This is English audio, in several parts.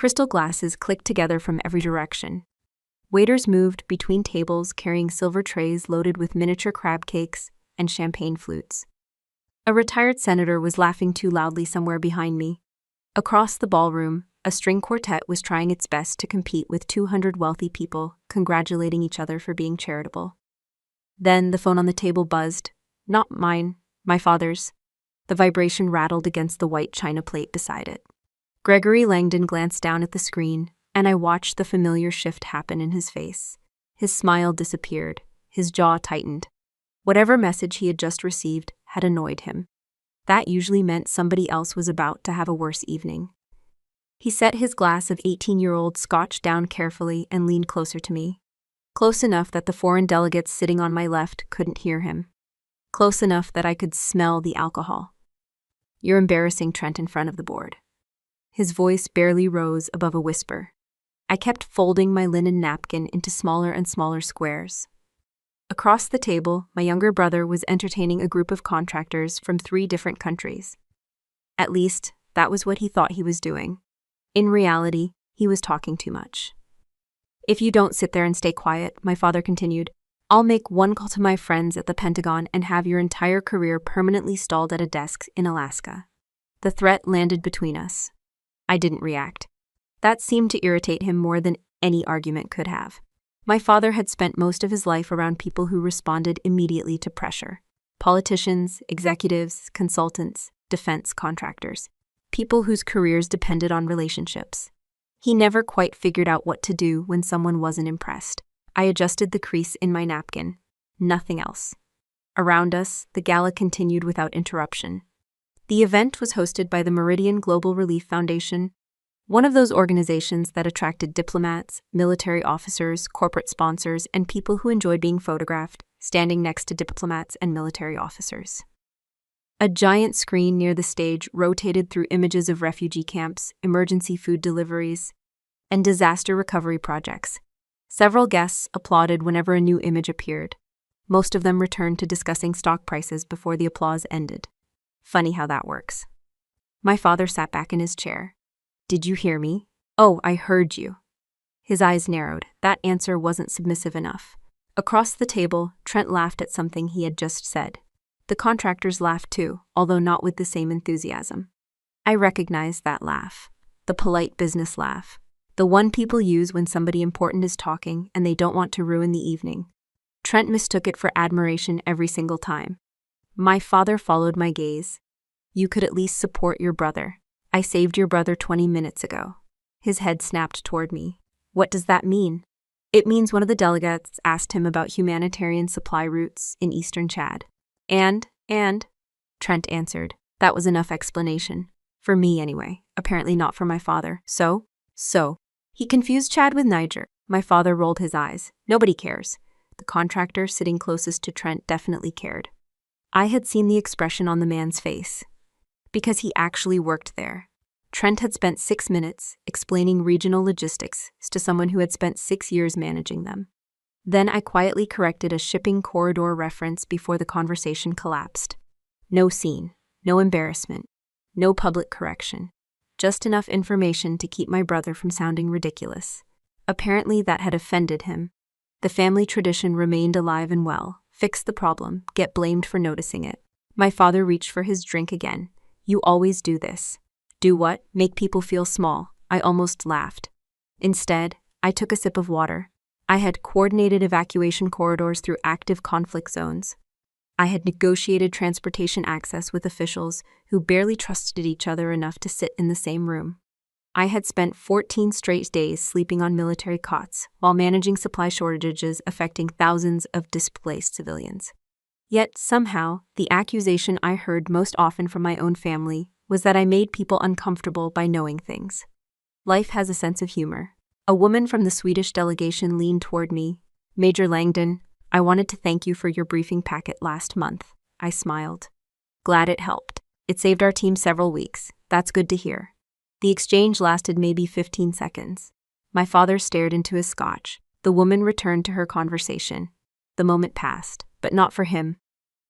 Crystal glasses clicked together from every direction. Waiters moved between tables carrying silver trays loaded with miniature crab cakes and champagne flutes. A retired senator was laughing too loudly somewhere behind me. Across the ballroom, a string quartet was trying its best to compete with 200 wealthy people congratulating each other for being charitable. Then the phone on the table buzzed. Not mine, my father's. The vibration rattled against the white china plate beside it. Gregory Langdon glanced down at the screen, and I watched the familiar shift happen in his face. His smile disappeared, his jaw tightened. Whatever message he had just received had annoyed him. That usually meant somebody else was about to have a worse evening. He set his glass of 18-year-old scotch down carefully and leaned closer to me. Close enough that the foreign delegates sitting on my left couldn't hear him. Close enough that I could smell the alcohol. "You're embarrassing Trent in front of the board." His voice barely rose above a whisper. I kept folding my linen napkin into smaller and smaller squares. Across the table, my younger brother was entertaining a group of contractors from 3 different countries. At least, that was what he thought he was doing. In reality, he was talking too much. "If you don't sit there and stay quiet," my father continued, "I'll make one call to my friends at the Pentagon and have your entire career permanently stalled at a desk in Alaska." The threat landed between us. I didn't react. That seemed to irritate him more than any argument could have. My father had spent most of his life around people who responded immediately to pressure. Politicians, executives, consultants, defense contractors. People whose careers depended on relationships. He never quite figured out what to do when someone wasn't impressed. I adjusted the crease in my napkin. Nothing else. Around us, the gala continued without interruption. The event was hosted by the Meridian Global Relief Foundation, one of those organizations that attracted diplomats, military officers, corporate sponsors, and people who enjoyed being photographed, standing next to diplomats and military officers. A giant screen near the stage rotated through images of refugee camps, emergency food deliveries, and disaster recovery projects. Several guests applauded whenever a new image appeared. Most of them returned to discussing stock prices before the applause ended. Funny how that works. My father sat back in his chair. "Did you hear me?" "Oh, I heard you." His eyes narrowed. That answer wasn't submissive enough. Across the table, Trent laughed at something he had just said. The contractors laughed too, although not with the same enthusiasm. I recognized that laugh. The polite business laugh. The one people use when somebody important is talking and they don't want to ruin the evening. Trent mistook it for admiration every single time. My father followed my gaze. "You could at least support your brother. I saved your brother 20 minutes ago." His head snapped toward me. "What does that mean?" "It means one of the delegates asked him about humanitarian supply routes in eastern Chad. And, Trent answered. That was enough explanation. For me, anyway. Apparently not for my father. So? He confused Chad with Niger. My father rolled his eyes. Nobody cares. The contractor sitting closest to Trent definitely cared. I had seen the expression on the man's face. Because he actually worked there. Trent had spent 6 minutes explaining regional logistics to someone who had spent 6 years managing them. Then I quietly corrected a shipping corridor reference before the conversation collapsed. No scene, no embarrassment, no public correction. Just enough information to keep my brother from sounding ridiculous. Apparently that had offended him. The family tradition remained alive and well. Fix the problem, get blamed for noticing it. My father reached for his drink again. "You always do this." "Do what? Make people feel small." I almost laughed. Instead, I took a sip of water. I had coordinated evacuation corridors through active conflict zones. I had negotiated transportation access with officials who barely trusted each other enough to sit in the same room. I had spent 14 straight days sleeping on military cots while managing supply shortages affecting thousands of displaced civilians. Yet somehow, the accusation I heard most often from my own family was that I made people uncomfortable by knowing things. Life has a sense of humor. A woman from the Swedish delegation leaned toward me. "Major Langdon, I wanted to thank you for your briefing packet last month." I smiled. "Glad it helped. It saved our team several weeks. That's good to hear." The exchange lasted maybe 15 seconds. My father stared into his scotch. The woman returned to her conversation. The moment passed, but not for him.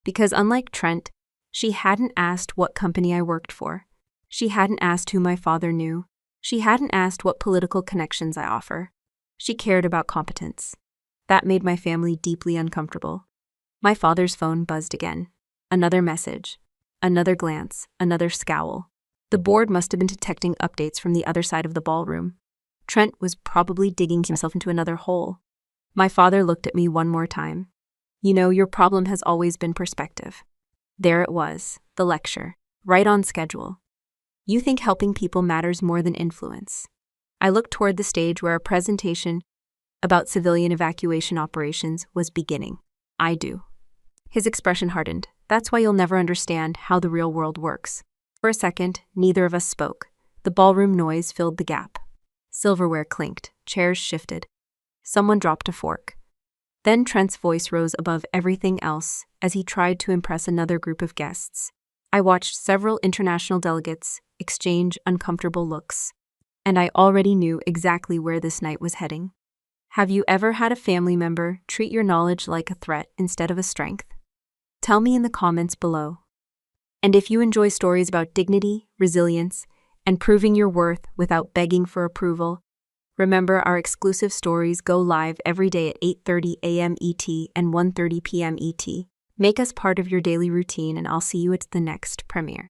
Because unlike Trent, she hadn't asked what company I worked for. She hadn't asked who my father knew. She hadn't asked what political connections I offer. She cared about competence. That made my family deeply uncomfortable. My father's phone buzzed again. Another message. Another glance. Another scowl. The board must have been detecting updates from the other side of the ballroom. Trent was probably digging himself into another hole. My father looked at me one more time. You know, your problem has always been perspective. There it was, the lecture, right on schedule. You think helping people matters more than influence. I looked toward the stage where a presentation about civilian evacuation operations was beginning. I do. His expression hardened. That's why you'll never understand how the real world works. For a second, neither of us spoke. The ballroom noise filled the gap. Silverware clinked, chairs shifted. Someone dropped a fork. Then Trent's voice rose above everything else as he tried to impress another group of guests. I watched several international delegates exchange uncomfortable looks, and I already knew exactly where this night was heading. Have you ever had a family member treat your knowledge like a threat instead of a strength? Tell me in the comments below. And if you enjoy stories about dignity, resilience, and proving your worth without begging for approval, remember our exclusive stories go live every day at 8:30 a.m. ET and 1:30 p.m. ET. Make us part of your daily routine and I'll see you at the next premiere.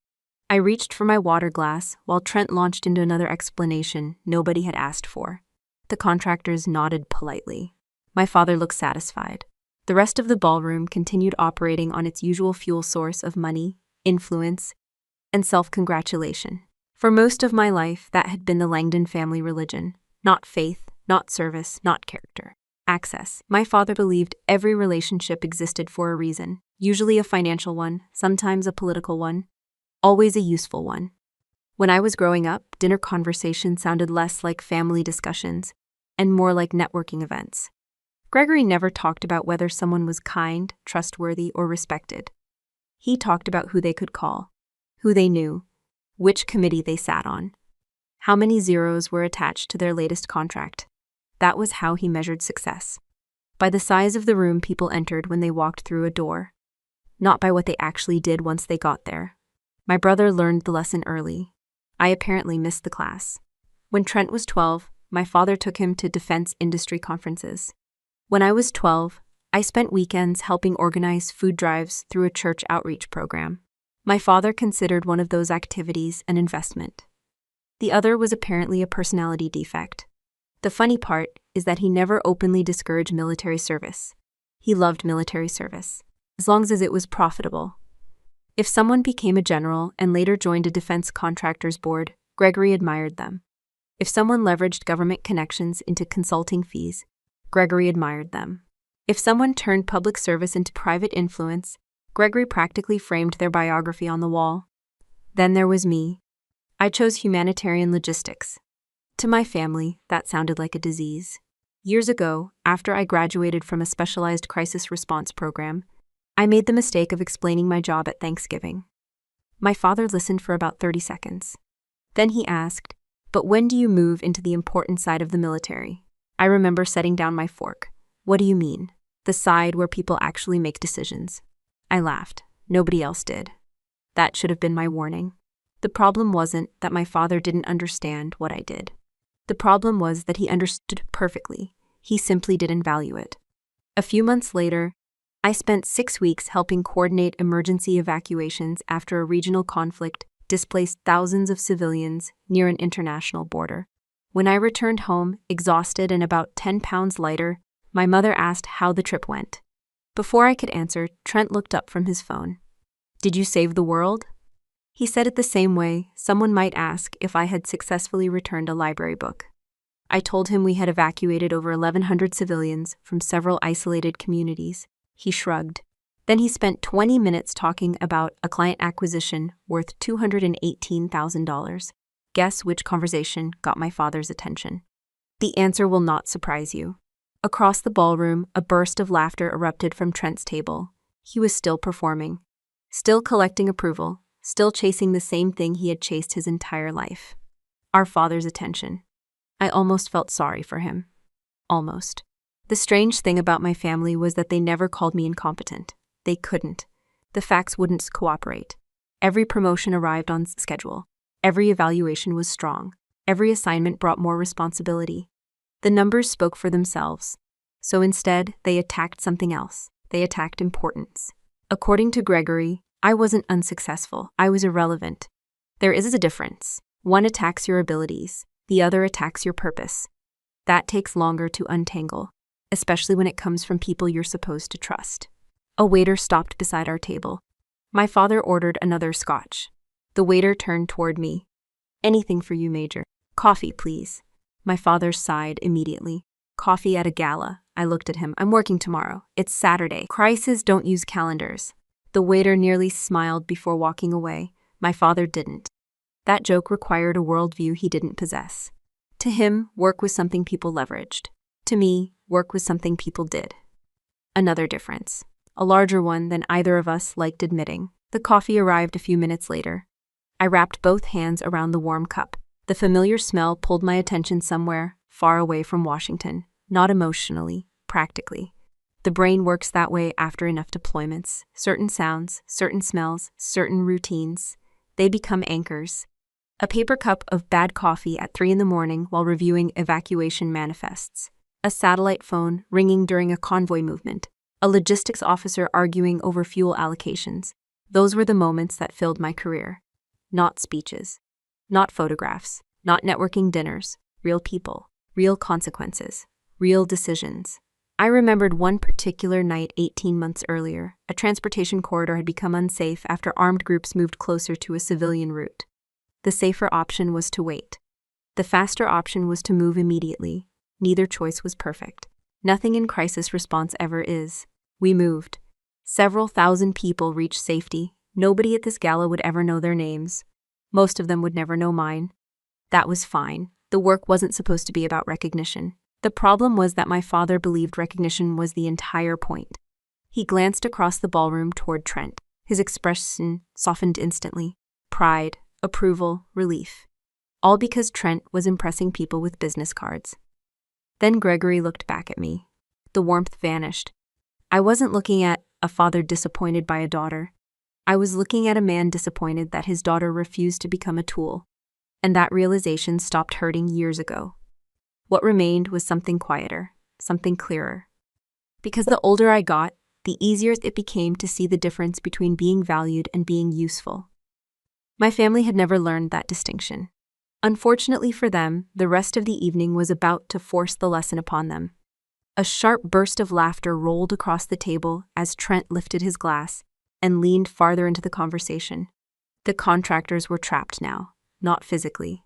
I reached for my water glass while Trent launched into another explanation nobody had asked for. The contractors nodded politely. My father looked satisfied. The rest of the ballroom continued operating on its usual fuel source of money, influence, and self-congratulation. For most of my life, that had been the Langdon family religion. Not faith, not service, not character. Access. My father believed every relationship existed for a reason, usually a financial one, sometimes a political one, always a useful one. When I was growing up, dinner conversations sounded less like family discussions and more like networking events. Gregory never talked about whether someone was kind, trustworthy, or respected. He talked about who they could call, who they knew, which committee they sat on, how many zeros were attached to their latest contract. That was how he measured success. By the size of the room people entered when they walked through a door, not by what they actually did once they got there. My brother learned the lesson early. I apparently missed the class. When Trent was 12, my father took him to defense industry conferences. When I was 12, I spent weekends helping organize food drives through a church outreach program. My father considered one of those activities an investment. The other was apparently a personality defect. The funny part is that he never openly discouraged military service. He loved military service, as long as it was profitable. If someone became a general and later joined a defense contractors board, Gregory admired them. If someone leveraged government connections into consulting fees, Gregory admired them. If someone turned public service into private influence, Gregory practically framed their biography on the wall. Then there was me. I chose humanitarian logistics. To my family, that sounded like a disease. Years ago, after I graduated from a specialized crisis response program, I made the mistake of explaining my job at Thanksgiving. My father listened for about 30 seconds. Then he asked, "But when do you move into the important side of the military?" I remember setting down my fork. "What do you mean?" "The side where people actually make decisions." I laughed. Nobody else did. That should have been my warning. The problem wasn't that my father didn't understand what I did. The problem was that he understood perfectly. He simply didn't value it. A few months later, I spent 6 weeks helping coordinate emergency evacuations after a regional conflict displaced thousands of civilians near an international border. When I returned home, exhausted and about 10 pounds lighter, my mother asked how the trip went. Before I could answer, Trent looked up from his phone. "Did you save the world?" He said it the same way someone might ask if I had successfully returned a library book. I told him we had evacuated over 1,100 civilians from several isolated communities. He shrugged. Then he spent 20 minutes talking about a client acquisition worth $218,000. Guess which conversation got my father's attention? The answer will not surprise you. Across the ballroom, a burst of laughter erupted from Trent's table. He was still performing, still collecting approval, still chasing the same thing he had chased his entire life. Our father's attention. I almost felt sorry for him. Almost. The strange thing about my family was that they never called me incompetent. They couldn't. The facts wouldn't cooperate. Every promotion arrived on schedule. Every evaluation was strong. Every assignment brought more responsibility. The numbers spoke for themselves. So instead, they attacked something else. They attacked importance. According to Gregory, I wasn't unsuccessful. I was irrelevant. There is a difference. One attacks your abilities. The other attacks your purpose. That takes longer to untangle, especially when it comes from people you're supposed to trust. A waiter stopped beside our table. My father ordered another scotch. The waiter turned toward me. "Anything for you, Major. Coffee, please." My father sighed immediately. "Coffee at a gala." I looked at him. "I'm working tomorrow. It's Saturday. Crises don't use calendars." The waiter nearly smiled before walking away. My father didn't. That joke required a worldview he didn't possess. To him, work was something people leveraged. To me, work was something people did. Another difference. A larger one than either of us liked admitting. The coffee arrived a few minutes later. I wrapped both hands around the warm cup. The familiar smell pulled my attention somewhere, far away from Washington. Not emotionally, practically. The brain works that way after enough deployments. Certain sounds, certain smells, certain routines. They become anchors. A paper cup of bad coffee at 3 a.m. while reviewing evacuation manifests. A satellite phone ringing during a convoy movement. A logistics officer arguing over fuel allocations. Those were the moments that filled my career. Not speeches. Not photographs. Not networking dinners. Real people. Real consequences. Real decisions. I remembered one particular night 18 months earlier. A transportation corridor had become unsafe after armed groups moved closer to a civilian route. The safer option was to wait. The faster option was to move immediately. Neither choice was perfect. Nothing in crisis response ever is. We moved. Several thousand people reached safety. Nobody at this gala would ever know their names. Most of them would never know mine. That was fine. The work wasn't supposed to be about recognition. The problem was that my father believed recognition was the entire point. He glanced across the ballroom toward Trent. His expression softened instantly. Pride, approval, relief. All because Trent was impressing people with business cards. Then Gregory looked back at me. The warmth vanished. I wasn't looking at a father disappointed by a daughter. I was looking at a man disappointed that his daughter refused to become a tool. And that realization stopped hurting years ago. What remained was something quieter, something clearer. Because the older I got, the easier it became to see the difference between being valued and being useful. My family had never learned that distinction. Unfortunately for them, the rest of the evening was about to force the lesson upon them. A sharp burst of laughter rolled across the table as Trent lifted his glass and leaned farther into the conversation. The contractors were trapped now, not physically.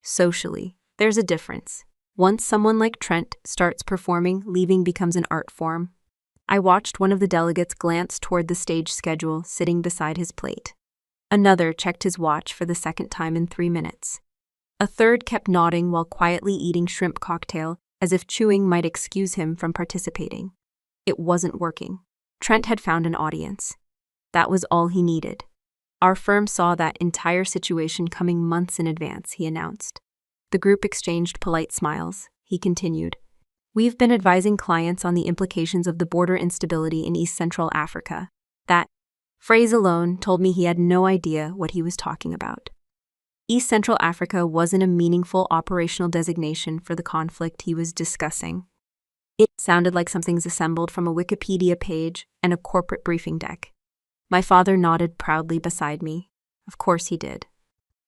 Socially, there's a difference. Once someone like Trent starts performing, leaving becomes an art form. I watched one of the delegates glance toward the stage schedule sitting beside his plate. Another checked his watch for the second time in 3 minutes. A third kept nodding while quietly eating shrimp cocktail, as if chewing might excuse him from participating. It wasn't working. Trent had found an audience. That was all he needed. Our firm saw that entire situation coming months in advance, he announced. The group exchanged polite smiles. He continued. We've been advising clients on the implications of the border instability in East Central Africa. That phrase alone told me he had no idea what he was talking about. East Central Africa wasn't a meaningful operational designation for the conflict he was discussing. It sounded like something's assembled from a Wikipedia page and a corporate briefing deck. My father nodded proudly beside me. Of course he did.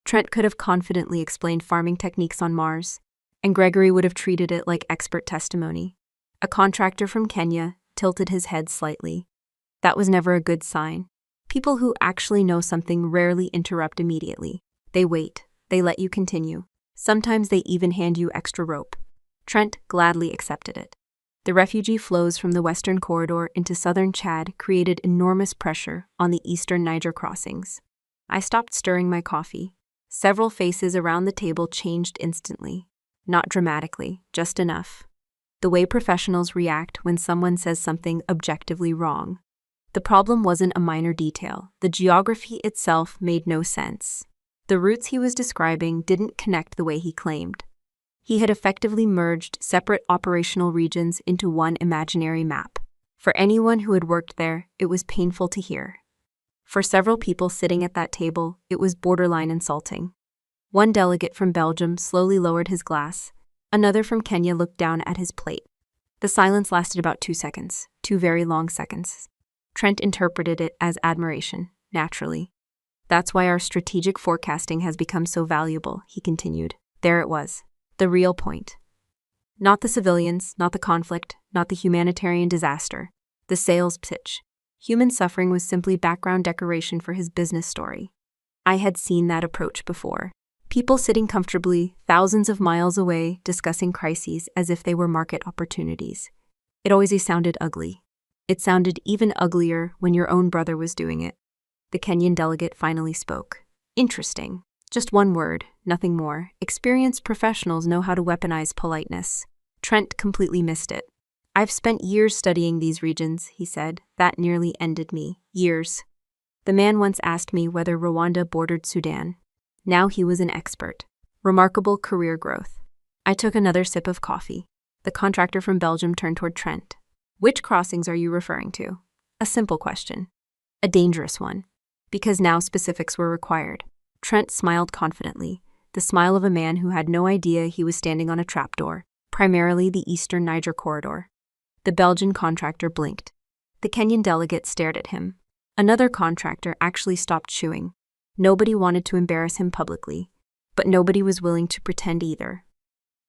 Trent could have confidently explained farming techniques on Mars, and Gregory would have treated it like expert testimony. A contractor from Kenya tilted his head slightly. That was never a good sign. People who actually know something rarely interrupt immediately. They wait. They let you continue. Sometimes they even hand you extra rope. Trent gladly accepted it. The refugee flows from the western corridor into southern Chad created enormous pressure on the eastern Niger crossings. I stopped stirring my coffee. Several faces around the table changed instantly. Not dramatically, just enough. The way professionals react when someone says something objectively wrong. The problem wasn't a minor detail. The geography itself made no sense. The routes he was describing didn't connect the way he claimed. He had effectively merged separate operational regions into one imaginary map. For anyone who had worked there, it was painful to hear. For several people sitting at that table, it was borderline insulting. One delegate from Belgium slowly lowered his glass. Another from Kenya looked down at his plate. The silence lasted about 2 seconds, 2 very long seconds. Trent interpreted it as admiration, naturally. That's why our strategic forecasting has become so valuable, he continued. There it was. The real point. Not the civilians, not the conflict, not the humanitarian disaster. The sales pitch. Human suffering was simply background decoration for his business story. I had seen that approach before. People sitting comfortably, thousands of miles away, discussing crises as if they were market opportunities. It always sounded ugly. It sounded even uglier when your own brother was doing it. The Kenyan delegate finally spoke. Interesting. Just one word, nothing more. Experienced professionals know how to weaponize politeness. Trent completely missed it. I've spent years studying these regions, he said. That nearly ended me. Years. The man once asked me whether Rwanda bordered Sudan. Now he was an expert. Remarkable career growth. I took another sip of coffee. The contractor from Belgium turned toward Trent. Which crossings are you referring to? A simple question. A dangerous one. Because now specifics were required. Trent smiled confidently, the smile of a man who had no idea he was standing on a trapdoor, primarily the eastern Niger corridor. The Belgian contractor blinked. The Kenyan delegate stared at him. Another contractor actually stopped chewing. Nobody wanted to embarrass him publicly, but nobody was willing to pretend either.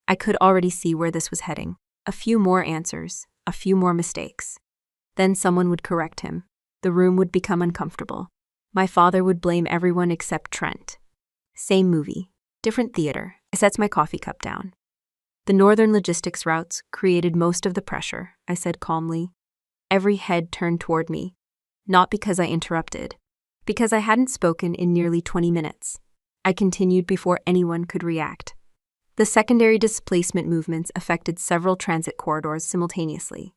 I could already see where this was heading. A few more answers, a few more mistakes. Then someone would correct him. The room would become uncomfortable. My father would blame everyone except Trent. Same movie, different theater. I sets my coffee cup down. The northern logistics routes created most of the pressure, I said calmly. Every head turned toward me. Not because I interrupted. Because I hadn't spoken in nearly 20 minutes. I continued before anyone could react. The secondary displacement movements affected several transit corridors simultaneously.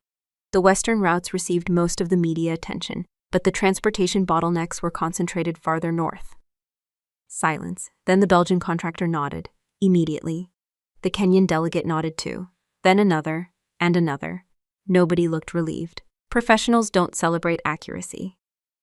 The western routes received most of the media attention, but the transportation bottlenecks were concentrated farther north. Silence. Then the Belgian contractor nodded. Immediately. The Kenyan delegate nodded too. Then another, and another. Nobody looked relieved. Professionals don't celebrate accuracy.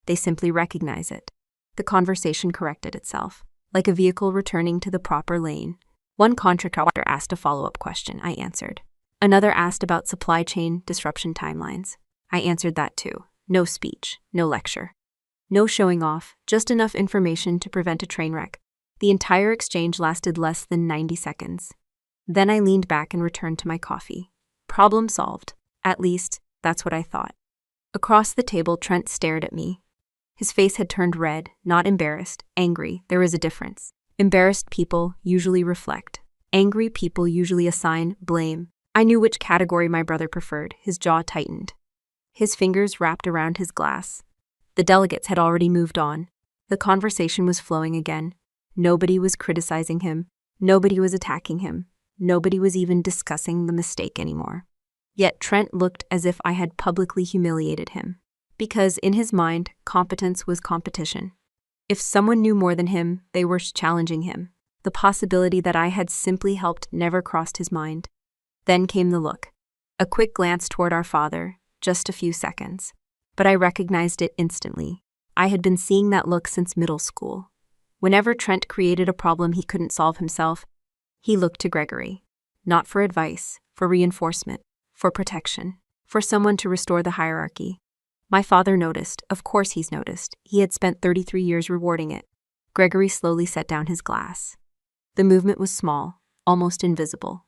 They simply recognize it. The conversation corrected itself, like a vehicle returning to the proper lane. One contractor asked a follow-up question. I answered. Another asked about supply chain disruption timelines. I answered that too. No speech, no lecture. No showing off, just enough information to prevent a train wreck. The entire exchange lasted less than 90 seconds. Then I leaned back and returned to my coffee. Problem solved. At least, that's what I thought. Across the table, Trent stared at me. His face had turned red, not embarrassed, angry. There is a difference. Embarrassed people usually reflect. Angry people usually assign blame. I knew which category my brother preferred. His jaw tightened. His fingers wrapped around his glass. The delegates had already moved on. The conversation was flowing again. Nobody was criticizing him. Nobody was attacking him. Nobody was even discussing the mistake anymore. Yet Trent looked as if I had publicly humiliated him. Because in his mind, competence was competition. If someone knew more than him, they were challenging him. The possibility that I had simply helped never crossed his mind. Then came the look. A quick glance toward our father, just a few seconds. But I recognized it instantly. I had been seeing that look since middle school. Whenever Trent created a problem he couldn't solve himself, he looked to Gregory. Not for advice, for reinforcement, for protection, for someone to restore the hierarchy. My father noticed. Of course he's noticed. He had spent 33 years rewarding it. Gregory slowly set down his glass. The movement was small, almost invisible.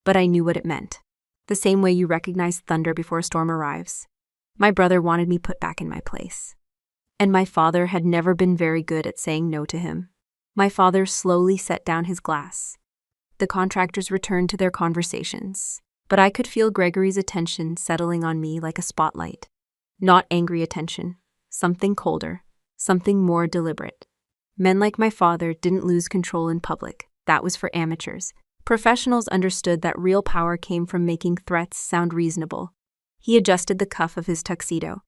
But I knew what it meant. The same way you recognize thunder before a storm arrives. My brother wanted me put back in my place. And my father had never been very good at saying no to him. My father slowly set down his glass. The contractors returned to their conversations, but I could feel Gregory's attention settling on me like a spotlight. Not angry attention, something colder, something more deliberate. Men like my father didn't lose control in public. That was for amateurs. Professionals understood that real power came from making threats sound reasonable. He adjusted the cuff of his tuxedo,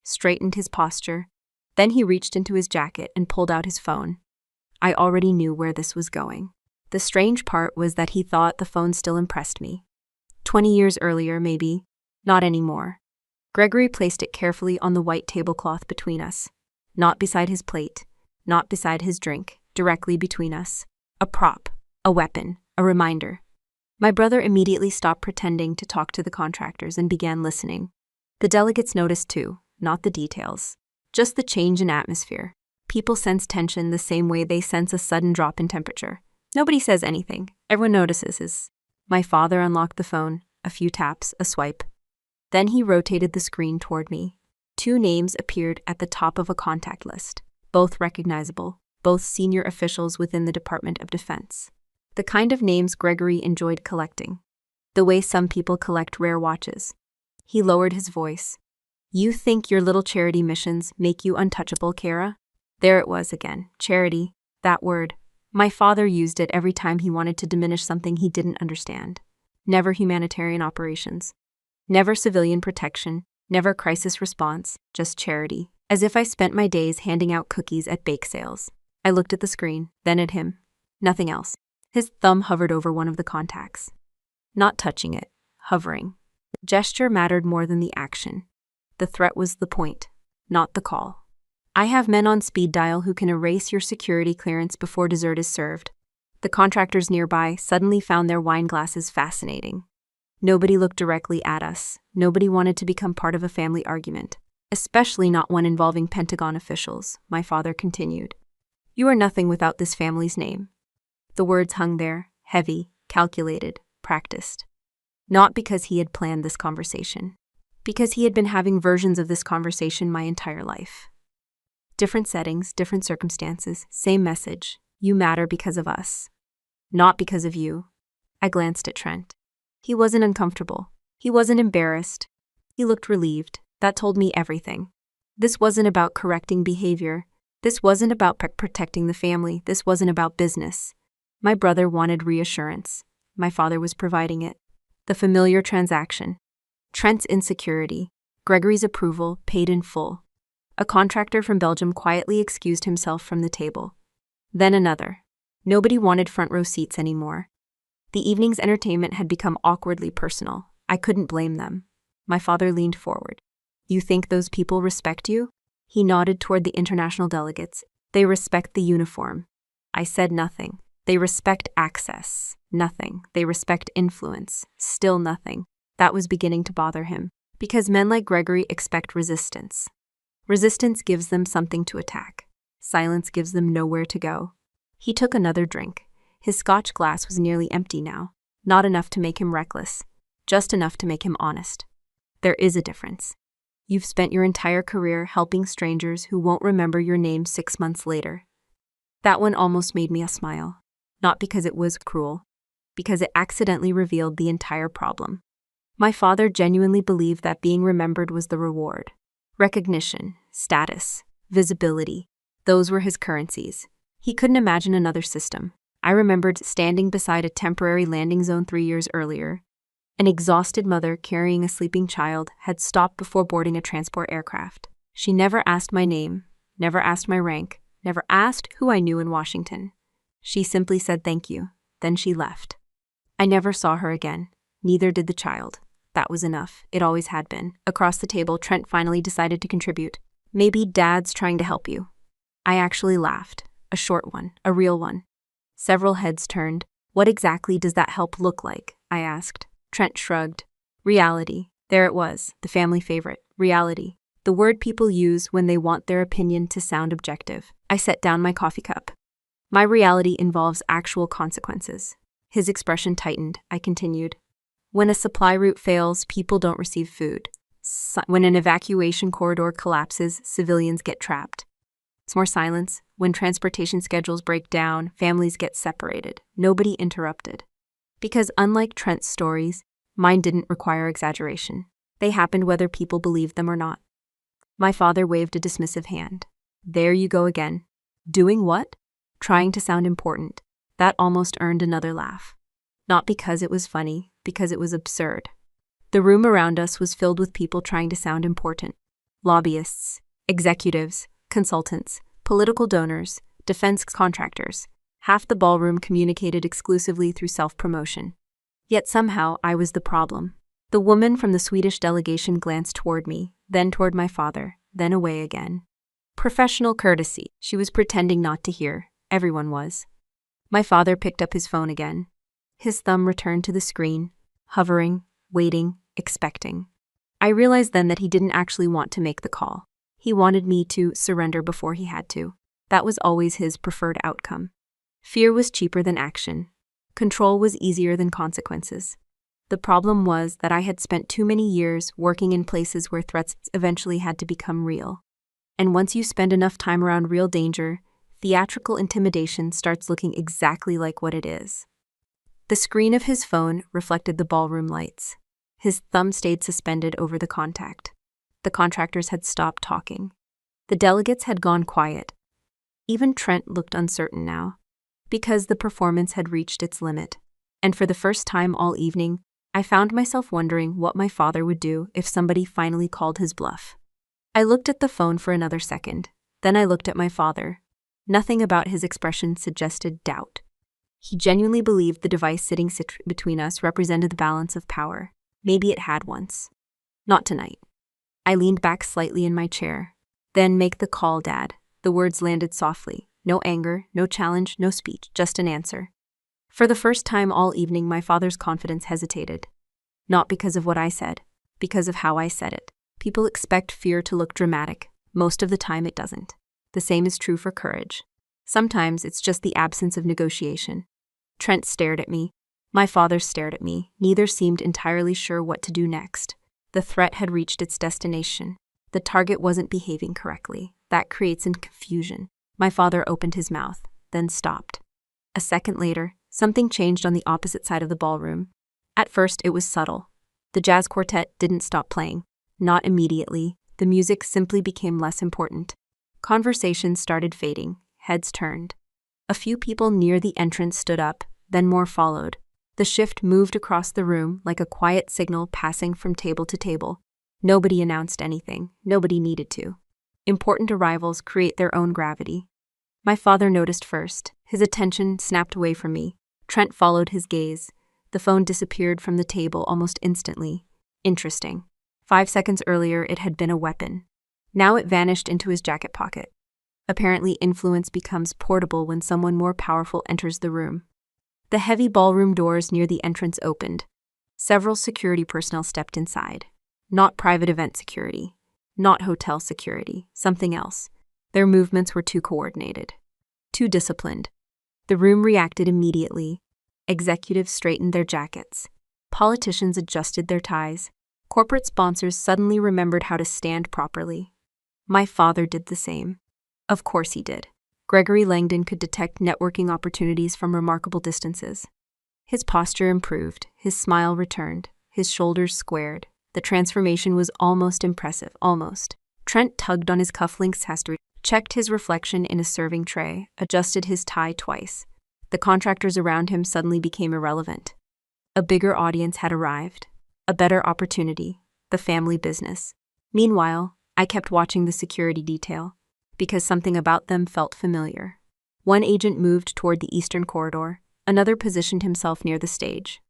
straightened his posture. Then he reached into his jacket and pulled out his phone. I already knew where this was going. The strange part was that he thought the phone still impressed me. 20 years earlier, maybe. Not anymore. Gregory placed it carefully on the white tablecloth between us. Not beside his plate, not beside his drink, directly between us. A prop, a weapon, a reminder. My brother immediately stopped pretending to talk to the contractors and began listening. The delegates noticed too, not the details, just the change in atmosphere. People sense tension the same way they sense a sudden drop in temperature. Nobody says anything. Everyone notices. My father unlocked the phone, a few taps, a swipe. Then he rotated the screen toward me. 2 names appeared at the top of a contact list, both recognizable, both senior officials within the Department of Defense. The kind of names Gregory enjoyed collecting. The way some people collect rare watches. He lowered his voice. You think your little charity missions make you untouchable, Kara? There it was again, charity, that word. My father used it every time he wanted to diminish something he didn't understand. Never humanitarian operations. Never civilian protection. Never crisis response, just charity. As if I spent my days handing out cookies at bake sales. I looked at the screen, then at him. Nothing else. His thumb hovered over one of the contacts. Not touching it, hovering. The gesture mattered more than the action. The threat was the point, not the call. I have men on speed dial who can erase your security clearance before dessert is served. The contractors nearby suddenly found their wine glasses fascinating. Nobody looked directly at us. Nobody wanted to become part of a family argument, especially not one involving Pentagon officials, my father continued. You are nothing without this family's name. The words hung there, heavy, calculated, practiced. Not because he had planned this conversation. Because he had been having versions of this conversation my entire life. Different settings, different circumstances, same message. You matter because of us. Not because of you. I glanced at Trent. He wasn't uncomfortable. He wasn't embarrassed. He looked relieved. That told me everything. This wasn't about correcting behavior. This wasn't about protecting the family. This wasn't about business. My brother wanted reassurance. My father was providing it. The familiar transaction. Trent's insecurity. Gregory's approval, paid in full. A contractor from Belgium quietly excused himself from the table. Then another. Nobody wanted front row seats anymore. The evening's entertainment had become awkwardly personal. I couldn't blame them. My father leaned forward. You think those people respect you? He nodded toward the international delegates. They respect the uniform. I said nothing. They respect access. Nothing. They respect influence. Still nothing. That was beginning to bother him. Because men like Gregory expect resistance. Resistance gives them something to attack. Silence gives them nowhere to go. He took another drink. His scotch glass was nearly empty now. Not enough to make him reckless. Just enough to make him honest. There is a difference. You've spent your entire career helping strangers who won't remember your name 6 months later. That one almost made me smile. Not because it was cruel. Because it accidentally revealed the entire problem. My father genuinely believed that being remembered was the reward. Recognition, status, visibility. Those were his currencies. He couldn't imagine another system. I remembered standing beside a temporary landing zone 3 years earlier. An exhausted mother carrying a sleeping child had stopped before boarding a transport aircraft. She never asked my name, never asked my rank, never asked who I knew in Washington. She simply said thank you. Then she left. I never saw her again. Neither did the child. That was enough. It always had been. Across the table, Trent finally decided to contribute. Maybe Dad's trying to help you. I actually laughed. A short one. A real one. Several heads turned. What exactly does that help look like? I asked. Trent shrugged. Reality. There it was. The family favorite. Reality. The word people use when they want their opinion to sound objective. I set down my coffee cup. My reality involves actual consequences. His expression tightened. I continued. When a supply route fails, people don't receive food. When an evacuation corridor collapses, civilians get trapped. It's more silence. When transportation schedules break down, families get separated. Nobody interrupted. Because unlike Trent's stories, mine didn't require exaggeration. They happened whether people believed them or not. My father waved a dismissive hand. There you go again. Doing what? Trying to sound important. That almost earned another laugh. Not because it was funny, because it was absurd. The room around us was filled with people trying to sound important. Lobbyists, executives, consultants, political donors, defense contractors. Half the ballroom communicated exclusively through self-promotion. Yet somehow I was the problem. The woman from the Swedish delegation glanced toward me, then toward my father, then away again. Professional courtesy. She was pretending not to hear. Everyone was. My father picked up his phone again. His thumb returned to the screen, hovering, waiting, expecting. I realized then that he didn't actually want to make the call. He wanted me to surrender before he had to. That was always his preferred outcome. Fear was cheaper than action. Control was easier than consequences. The problem was that I had spent too many years working in places where threats eventually had to become real. And once you spend enough time around real danger, theatrical intimidation starts looking exactly like what it is. The screen of his phone reflected the ballroom lights. His thumb stayed suspended over the contact. The contractors had stopped talking. The delegates had gone quiet. Even Trent looked uncertain now, because the performance had reached its limit. And for the first time all evening, I found myself wondering what my father would do if somebody finally called his bluff. I looked at the phone for another second. Then I looked at my father. Nothing about his expression suggested doubt. He genuinely believed the device sitting between us represented the balance of power. Maybe it had once. Not tonight. I leaned back slightly in my chair. Then make the call, Dad. The words landed softly. No anger, no challenge, no speech, just an answer. For the first time all evening, my father's confidence hesitated. Not because of what I said, because of how I said it. People expect fear to look dramatic. Most of the time it doesn't. The same is true for courage. Sometimes it's just the absence of negotiation. Trent stared at me. My father stared at me. Neither seemed entirely sure what to do next. The threat had reached its destination. The target wasn't behaving correctly. That creates confusion. My father opened his mouth, then stopped. A second later, something changed on the opposite side of the ballroom. At first, it was subtle. The jazz quartet didn't stop playing. Not immediately. The music simply became less important. Conversations started fading. Heads turned. A few people near the entrance stood up, then more followed. The shift moved across the room like a quiet signal passing from table to table. Nobody announced anything. Nobody needed to. Important arrivals create their own gravity. My father noticed first. His attention snapped away from me. Trent followed his gaze. The phone disappeared from the table almost instantly. Interesting. 5 seconds earlier, it had been a weapon. Now it vanished into his jacket pocket. Apparently, influence becomes portable when someone more powerful enters the room. The heavy ballroom doors near the entrance opened. Several security personnel stepped inside. Not private event security. Not hotel security. Something else. Their movements were too coordinated. Too disciplined. The room reacted immediately. Executives straightened their jackets. Politicians adjusted their ties. Corporate sponsors suddenly remembered how to stand properly. My father did the same. Of course he did. Gregory Langdon could detect networking opportunities from remarkable distances. His posture improved, his smile returned, his shoulders squared. The transformation was almost impressive, almost. Trent tugged on his cufflinks, checked his reflection in a serving tray, adjusted his tie twice. The contractors around him suddenly became irrelevant. A bigger audience had arrived. A better opportunity. The family business. Meanwhile, I kept watching the security detail, because something about them felt familiar. One agent moved toward the eastern corridor. Another positioned himself near the stage.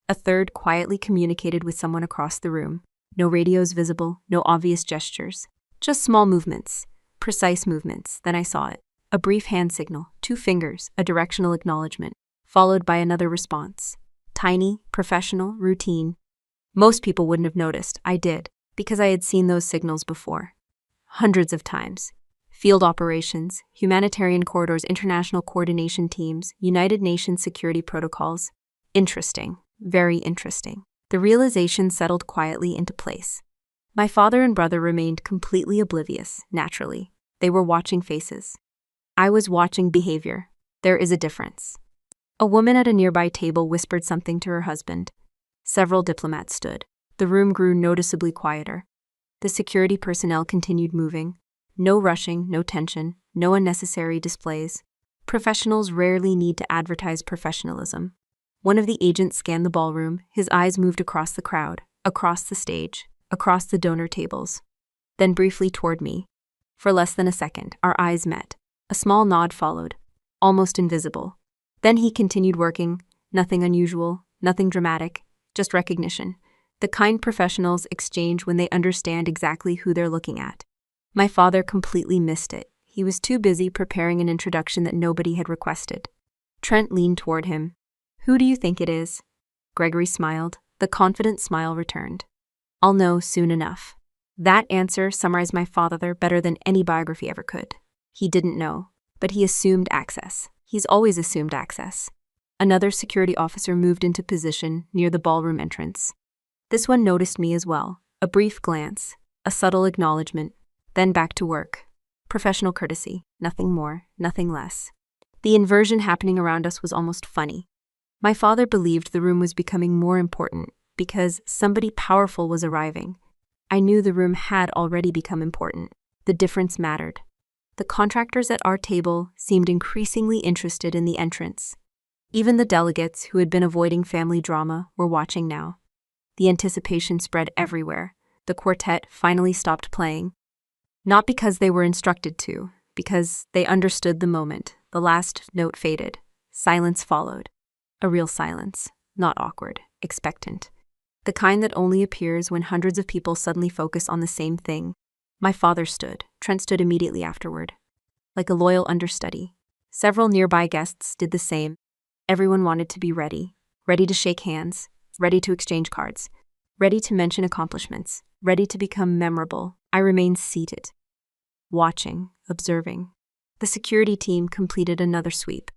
A third quietly communicated with someone across the room. No radios visible, no obvious gestures. Just small movements. Precise movements. Then I saw it. A brief hand signal, 2 fingers, a directional acknowledgement, followed by another response. Tiny, professional, routine. Most people wouldn't have noticed. I did, because I had seen those signals before. Hundreds of times. Field operations, humanitarian corridors, international coordination teams, United Nations security protocols. Interesting. Very interesting. The realization settled quietly into place. My father and brother remained completely oblivious, naturally. They were watching faces. I was watching behavior. There is a difference. A woman at a nearby table whispered something to her husband. Several diplomats stood. The room grew noticeably quieter. The security personnel continued moving. No rushing, no tension, no unnecessary displays. Professionals rarely need to advertise professionalism. One of the agents scanned the ballroom. His eyes moved across the crowd, across the stage, across the donor tables. Then briefly toward me. For less than a second, our eyes met. A small nod followed, almost invisible. Then he continued working. Nothing unusual, nothing dramatic, just recognition. The kind professionals exchange when they understand exactly who they're looking at. My father completely missed it. He was too busy preparing an introduction that nobody had requested. Trent leaned toward him. Who do you think it is? Gregory smiled. The confident smile returned. I'll know soon enough. That answer summarized my father better than any biography ever could. He didn't know, but he assumed access. He's always assumed access. Another security officer moved into position near the ballroom entrance. This one noticed me as well. A brief glance, a subtle acknowledgement, then back to work. Professional courtesy, nothing more, nothing less. The inversion happening around us was almost funny. My father believed the room was becoming more important because somebody powerful was arriving. I knew the room had already become important. The difference mattered. The contractors at our table seemed increasingly interested in the entrance. Even the delegates who had been avoiding family drama were watching now. The anticipation spread everywhere. The quartet finally stopped playing. Not because they were instructed to, because they understood the moment. The last note faded. Silence followed. A real silence, not awkward, expectant. The kind that only appears when hundreds of people suddenly focus on the same thing. My father stood. Trent stood immediately afterward. Like a loyal understudy. Several nearby guests did the same. Everyone wanted to be ready. Ready to shake hands. Ready to exchange cards. Ready to mention accomplishments. Ready to become memorable. I remained seated. Watching, observing. The security team completed another sweep.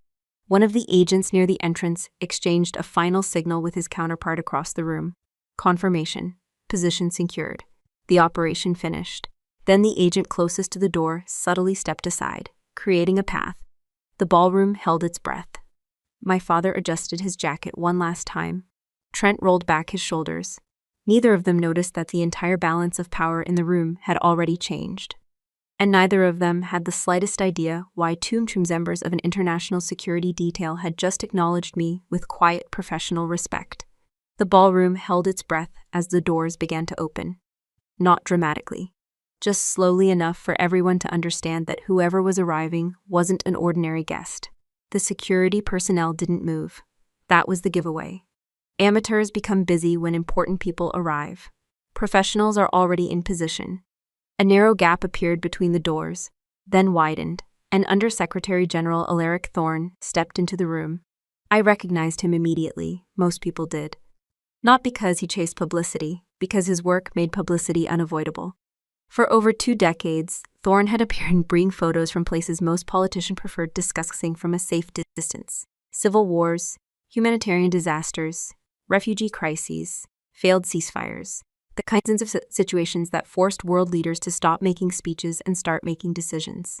One of the agents near the entrance exchanged a final signal with his counterpart across the room. Confirmation. Position secured. The operation finished. Then the agent closest to the door subtly stepped aside, creating a path. The ballroom held its breath. My father adjusted his jacket one last time. Trent rolled back his shoulders. Neither of them noticed that the entire balance of power in the room had already changed. And neither of them had the slightest idea why two members of an international security detail had just acknowledged me with quiet professional respect. The ballroom held its breath as the doors began to open. Not dramatically. Just slowly enough for everyone to understand that whoever was arriving wasn't an ordinary guest. The security personnel didn't move. That was the giveaway. Amateurs become busy when important people arrive. Professionals are already in position. A narrow gap appeared between the doors, then widened, and Undersecretary General Alaric Thorne stepped into the room. I recognized him immediately, most people did. Not because he chased publicity, because his work made publicity unavoidable. For over 2 decades, Thorne had appeared in bring photos from places most politicians preferred discussing from a safe distance. Civil wars, humanitarian disasters, refugee crises, failed ceasefires. The kinds of situations that forced world leaders to stop making speeches and start making decisions.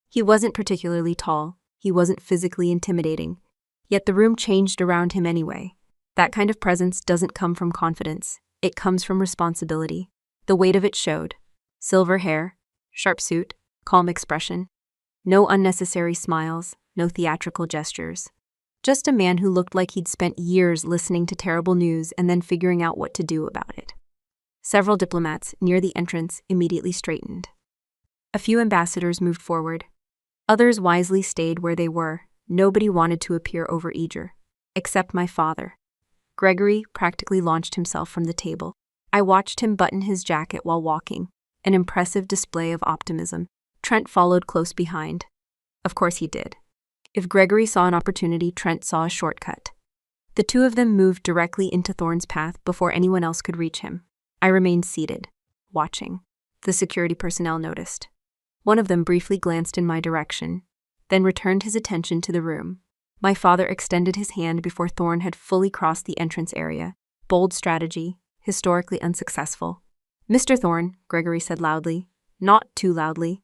He wasn't particularly tall, he wasn't physically intimidating, yet the room changed around him anyway. That kind of presence doesn't come from confidence, it comes from responsibility. The weight of it showed. Silver hair, sharp suit, calm expression. No unnecessary smiles, no theatrical gestures. Just a man who looked like he'd spent years listening to terrible news and then figuring out what to do about it. Several diplomats near the entrance immediately straightened. A few ambassadors moved forward. Others wisely stayed where they were. Nobody wanted to appear overeager, except my father. Gregory practically launched himself from the table. I watched him button his jacket while walking, an impressive display of optimism. Trent followed close behind. Of course he did. If Gregory saw an opportunity, Trent saw a shortcut. The two of them moved directly into Thorne's path before anyone else could reach him. I remained seated, watching. The security personnel noticed. One of them briefly glanced in my direction, then returned his attention to the room. My father extended his hand before Thorne had fully crossed the entrance area. Bold strategy, historically unsuccessful. Mr. Thorne, Gregory said loudly. Not too loudly.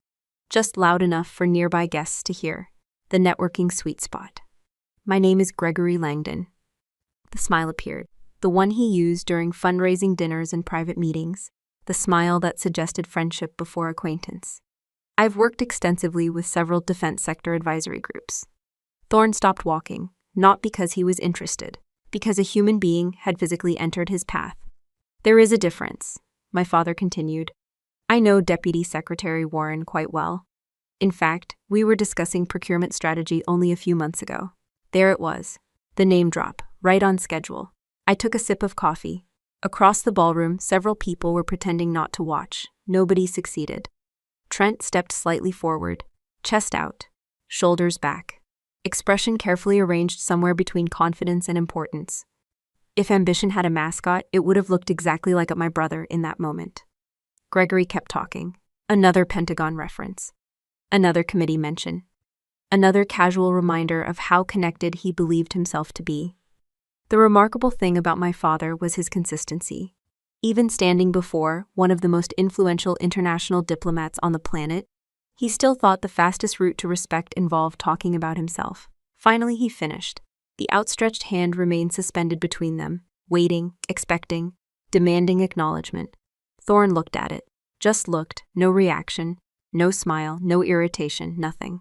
Just loud enough for nearby guests to hear. The networking sweet spot. My name is Gregory Langdon. The smile appeared. The one he used during fundraising dinners and private meetings, the smile that suggested friendship before acquaintance. I've worked extensively with several defense sector advisory groups. Thorne stopped walking, not because he was interested, because a human being had physically entered his path. There is a difference, my father continued. I know Deputy Secretary Warren quite well. In fact, we were discussing procurement strategy only a few months ago. There it was, the name drop, right on schedule. I took a sip of coffee. Across the ballroom, several people were pretending not to watch. Nobody succeeded. Trent stepped slightly forward, chest out, shoulders back. expression carefully arranged somewhere between confidence and importance. If ambition had a mascot, it would have looked exactly like my brother in that moment. Gregory kept talking. Another Pentagon reference. Another committee mention. Another casual reminder of how connected he believed himself to be. The remarkable thing about my father was his consistency. Even standing before one of the most influential international diplomats on the planet, he still thought the fastest route to respect involved talking about himself. Finally, he finished. The outstretched hand remained suspended between them, waiting, expecting, demanding acknowledgement. Thorne looked at it. Just looked, no reaction, no smile, no irritation, nothing.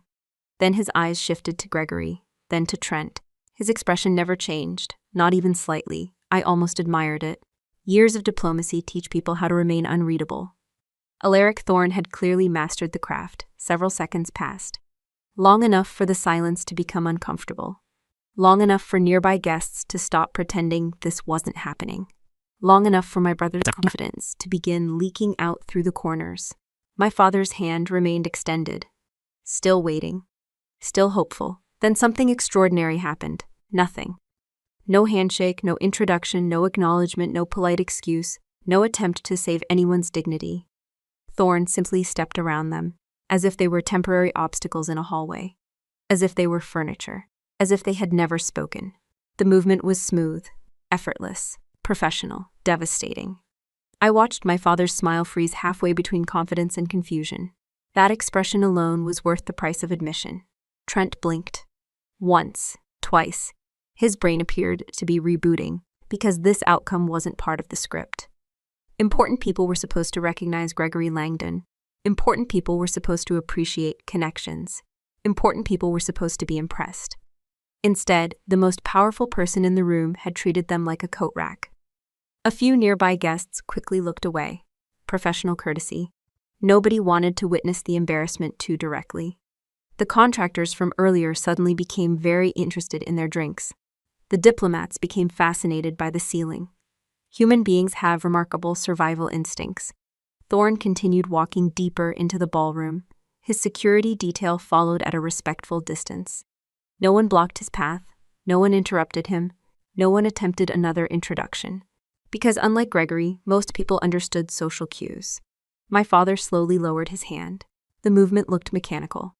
Then his eyes shifted to Gregory, then to Trent. His expression never changed, not even slightly. I almost admired it. Years of diplomacy teach people how to remain unreadable. Alaric Thorne had clearly mastered the craft. Several seconds passed. Long enough for the silence to become uncomfortable. Long enough for nearby guests to stop pretending this wasn't happening. Long enough for my brother's confidence to begin leaking out through the corners. My father's hand remained extended. Still waiting. Still hopeful. Then something extraordinary happened. Nothing. No handshake, no introduction, no acknowledgement, no polite excuse, no attempt to save anyone's dignity. Thorne simply stepped around them, as if they were temporary obstacles in a hallway. As if they were furniture. As if they had never spoken. The movement was smooth, effortless, professional, devastating. I watched my father's smile freeze halfway between confidence and confusion. That expression alone was worth the price of admission. Trent blinked. Once, twice. His brain appeared to be rebooting, because this outcome wasn't part of the script. Important people were supposed to recognize Gregory Langdon. Important people were supposed to appreciate connections. Important people were supposed to be impressed. Instead, the most powerful person in the room had treated them like a coat rack. A few nearby guests quickly looked away. Professional courtesy. Nobody wanted to witness the embarrassment too directly. The contractors from earlier suddenly became very interested in their drinks. The diplomats became fascinated by the ceiling. Human beings have remarkable survival instincts. Thorne continued walking deeper into the ballroom. His security detail followed at a respectful distance. No one blocked his path. No one interrupted him. No one attempted another introduction. Because unlike Gregory, most people understood social cues. My father slowly lowered his hand. The movement looked mechanical.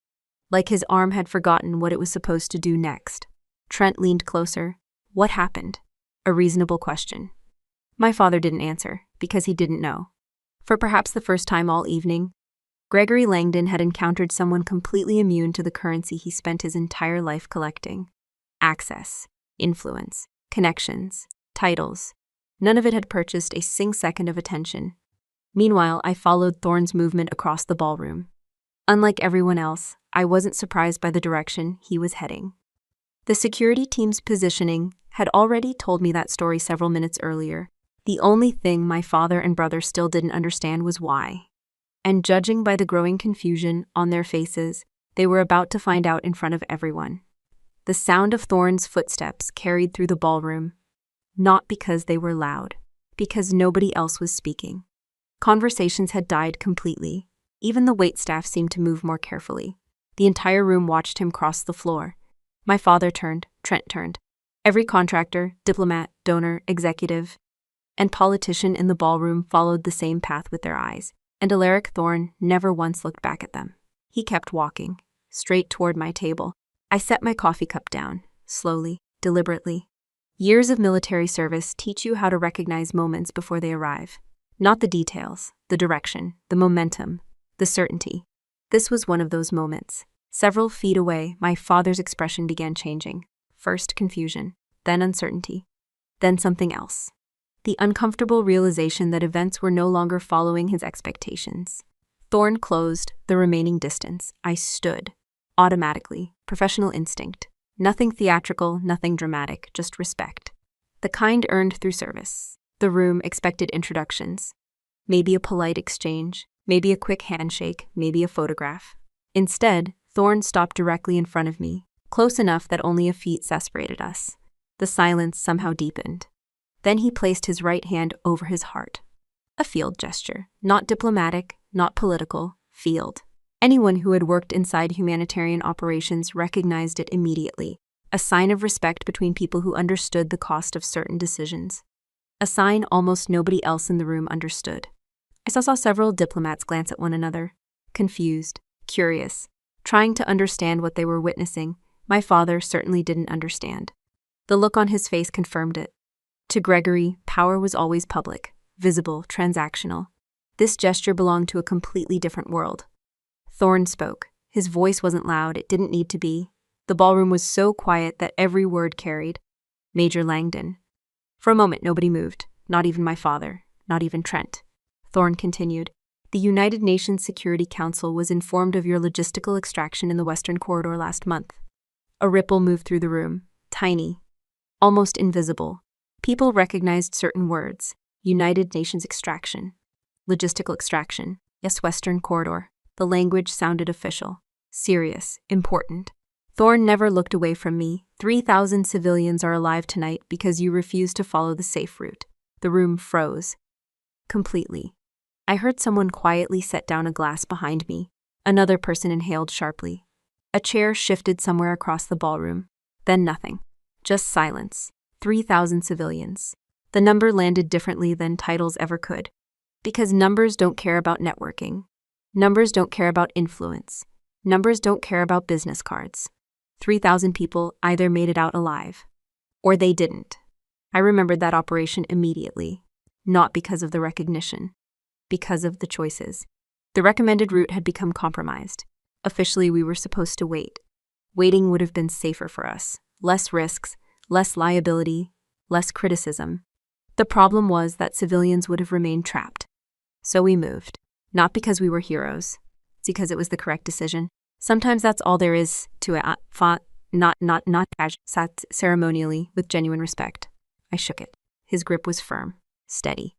Like his arm had forgotten what it was supposed to do next. Trent leaned closer. What happened? A reasonable question. My father didn't answer, because he didn't know. For perhaps the first time all evening, Gregory Langdon had encountered someone completely immune to the currency he spent his entire life collecting. Access, influence, connections, titles. None of it had purchased a second of attention. Meanwhile, I followed Thorne's movement across the ballroom. Unlike everyone else, I wasn't surprised by the direction he was heading. The security team's positioning had already told me that story several minutes earlier. The only thing my father and brother still didn't understand was why. And judging by the growing confusion on their faces, they were about to find out in front of everyone. The sound of Thorne's footsteps carried through the ballroom, not because they were loud, because nobody else was speaking. Conversations had died completely. Even the waitstaff seemed to move more carefully. The entire room watched him cross the floor. My father turned, Trent turned. Every contractor, diplomat, donor, executive, and politician in the ballroom followed the same path with their eyes. And Alaric Thorne never once looked back at them. He kept walking, straight toward my table. I set my coffee cup down, slowly, deliberately. Years of military service teach you how to recognize moments before they arrive. Not the details, the direction, the momentum, the certainty. This was one of those moments. Several feet away, my father's expression began changing. First confusion, then uncertainty, then something else. The uncomfortable realization that events were no longer following his expectations. Thorne closed the remaining distance. I stood. Automatically. Professional instinct. Nothing theatrical, nothing dramatic, just respect. The kind earned through service. The room expected introductions. Maybe a polite exchange. Maybe a quick handshake. Maybe a photograph. Instead, Thorne stopped directly in front of me, close enough that only a feet separated us. The silence somehow deepened. Then he placed his right hand over his heart. A field gesture. Not diplomatic, not political. Field. Anyone who had worked inside humanitarian operations recognized it immediately, a sign of respect between people who understood the cost of certain decisions. A sign almost nobody else in the room understood. I saw several diplomats glance at one another, confused, curious, trying to understand what they were witnessing. My father certainly didn't understand. The look on his face confirmed it. To Gregory, power was always public, visible, transactional. This gesture belonged to a completely different world. Thorne spoke. His voice wasn't loud, it didn't need to be. The ballroom was so quiet that every word carried. Major Langdon. For a moment, nobody moved, not even my father, not even Trent. Thorne continued. The United Nations Security Council was informed of your logistical extraction in the Western Corridor last month. A ripple moved through the room, tiny, almost invisible. People recognized certain words. United Nations extraction. Logistical extraction. Yes, Western Corridor. The language sounded official, serious, important. Thorne never looked away from me. 3,000 civilians are alive tonight because you refused to follow the safe route. The room froze. Completely. I heard someone quietly set down a glass behind me. Another person inhaled sharply. A chair shifted somewhere across the ballroom. Then nothing. Just silence. 3,000 civilians. The number landed differently than titles ever could. Because numbers don't care about networking. Numbers don't care about influence. Numbers don't care about business cards. 3,000 people either made it out alive, or they didn't. I remembered that operation immediately, not because of the recognition, because of the choices. The recommended route had become compromised. Officially, we were supposed to wait. Waiting would have been safer for us. Less risks, less liability, less criticism. The problem was that civilians would have remained trapped. So we moved. Not because we were heroes. It's because it was the correct decision. Sometimes that's all there is to it. Not ceremonially, with genuine respect. I shook it. His grip was firm, steady.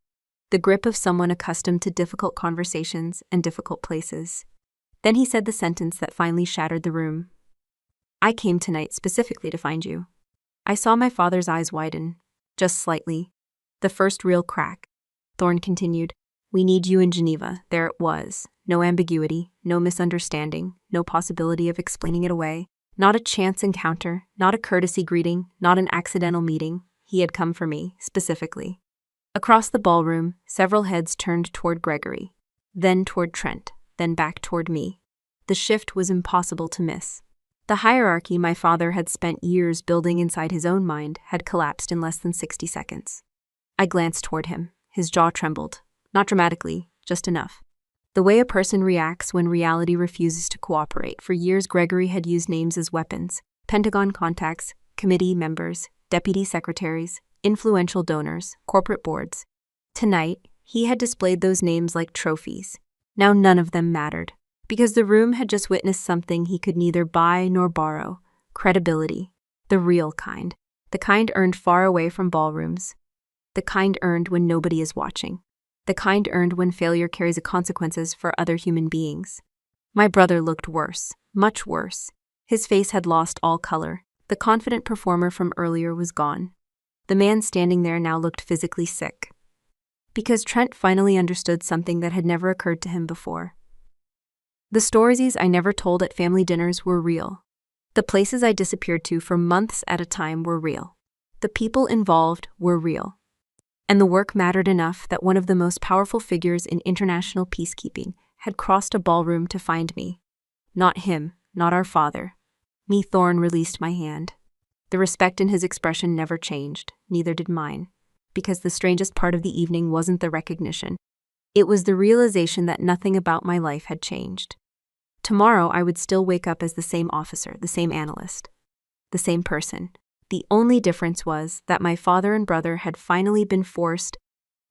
The grip of someone accustomed to difficult conversations and difficult places. Then he said the sentence that finally shattered the room. I came tonight specifically to find you. I saw my father's eyes widen, just slightly. The first real crack. Thorne continued. We need you in Geneva. There it was. No ambiguity, no misunderstanding, no possibility of explaining it away. Not a chance encounter, not a courtesy greeting, not an accidental meeting. He had come for me, specifically. Across the ballroom, several heads turned toward Gregory, then toward Trent, then back toward me. The shift was impossible to miss. The hierarchy my father had spent years building inside his own mind had collapsed in less than 60 seconds. I glanced toward him. His jaw trembled. Not dramatically, just enough. The way a person reacts when reality refuses to cooperate. For years, Gregory had used names as weapons. Pentagon contacts, committee members, deputy secretaries, influential donors, corporate boards. Tonight, he had displayed those names like trophies. Now none of them mattered, because the room had just witnessed something he could neither buy nor borrow. Credibility. The real kind. The kind earned far away from ballrooms. The kind earned when nobody is watching. The kind earned when failure carries consequences for other human beings. My brother looked worse, much worse. His face had lost all color. The confident performer from earlier was gone. The man standing there now looked physically sick. Because Trent finally understood something that had never occurred to him before. The stories I never told at family dinners were real. The places I disappeared to for months at a time were real. The people involved were real. And the work mattered enough that one of the most powerful figures in international peacekeeping had crossed a ballroom to find me. Not him, not our father. Me. Thorne released my hand. The respect in his expression never changed, neither did mine. Because the strangest part of the evening wasn't the recognition. It was the realization that nothing about my life had changed. Tomorrow I would still wake up as the same officer, the same analyst, the same person. The only difference was that my father and brother had finally been forced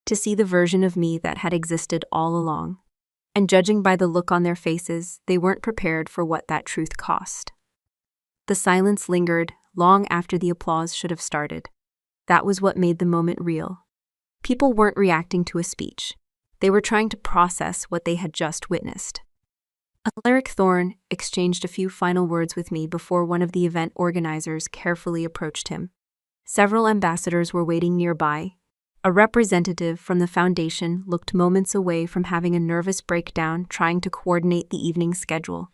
to see the version of me that had existed all along. And judging by the look on their faces, they weren't prepared for what that truth cost. The silence lingered long after the applause should have started. That was what made the moment real. People weren't reacting to a speech. They were trying to process what they had just witnessed. Alaric Thorne exchanged a few final words with me before one of the event organizers carefully approached him. Several ambassadors were waiting nearby, A representative from the foundation looked moments away from having a nervous breakdown trying to coordinate the evening schedule.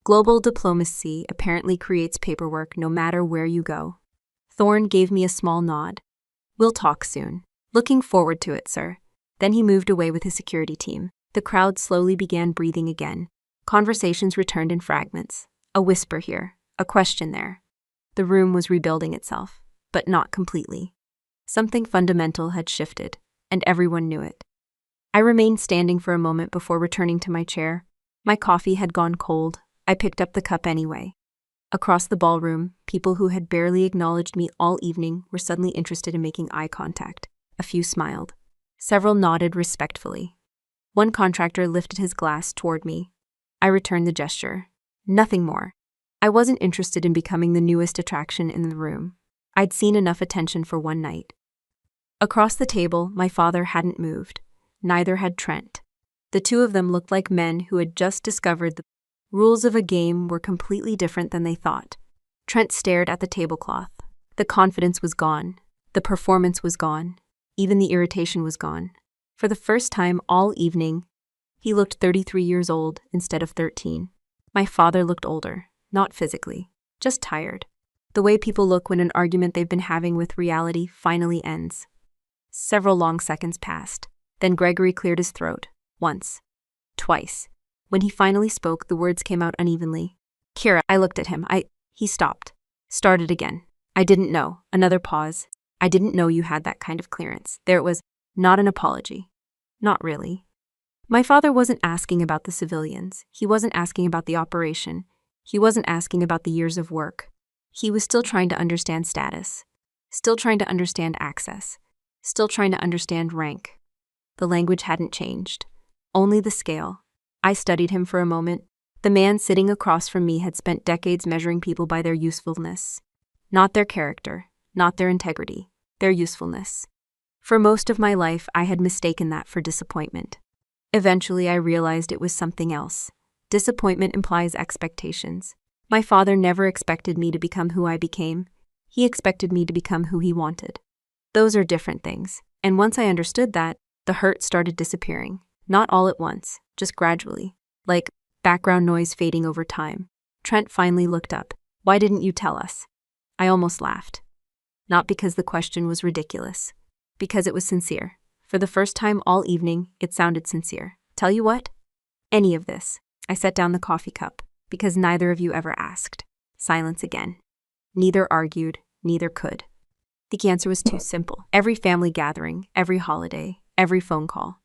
Global diplomacy apparently creates paperwork no matter where you go. Thorne gave me a small nod. We'll talk soon. Looking forward to it, sir. Then he moved away with his security team. The crowd slowly began breathing again. Conversations returned in fragments. A whisper here, a question there. The room was rebuilding itself, but not completely. Something fundamental had shifted, and everyone knew it. I remained standing for a moment before returning to my chair. My coffee had gone cold. I picked up the cup anyway. Across the ballroom, people who had barely acknowledged me all evening were suddenly interested in making eye contact. A few smiled. Several nodded respectfully. One contractor lifted his glass toward me. I returned the gesture. Nothing more. I wasn't interested in becoming the newest attraction in the room. I'd seen enough attention for one night. Across the table, my father hadn't moved. Neither had Trent. The two of them looked like men who had just discovered the rules of a game were completely different than they thought. Trent stared at the tablecloth. The confidence was gone. The performance was gone. Even the irritation was gone. For the first time all evening, he looked 33 years old instead of 13. My father looked older, not physically, just tired. The way people look when an argument they've been having with reality finally ends. Several long seconds passed. Then Gregory cleared his throat. Once. Twice. When he finally spoke, the words came out unevenly. Kira, I looked at him. He stopped. Started again. I didn't know. Another pause. I didn't know you had that kind of clearance. There it was. Not an apology. Not really. My father wasn't asking about the civilians. He wasn't asking about the operation. He wasn't asking about the years of work. He was still trying to understand status. Still trying to understand access. Still trying to understand rank. The language hadn't changed. Only the scale. I studied him for a moment. The man sitting across from me had spent decades measuring people by their usefulness. Not their character, not their integrity, their usefulness. For most of my life, I had mistaken that for disappointment. Eventually, I realized it was something else. Disappointment implies expectations. My father never expected me to become who I became. He expected me to become who he wanted. Those are different things. And once I understood that, the hurt started disappearing. Not all at once, just gradually. Like background noise fading over time. Trent finally looked up. Why didn't you tell us? I almost laughed. Not because the question was ridiculous. Because it was sincere. For the first time all evening, it sounded sincere. Tell you what? Any of this. I set down the coffee cup. Because neither of you ever asked. Silence again. Neither argued, neither could. The answer was too simple. Every family gathering, every holiday, every phone call.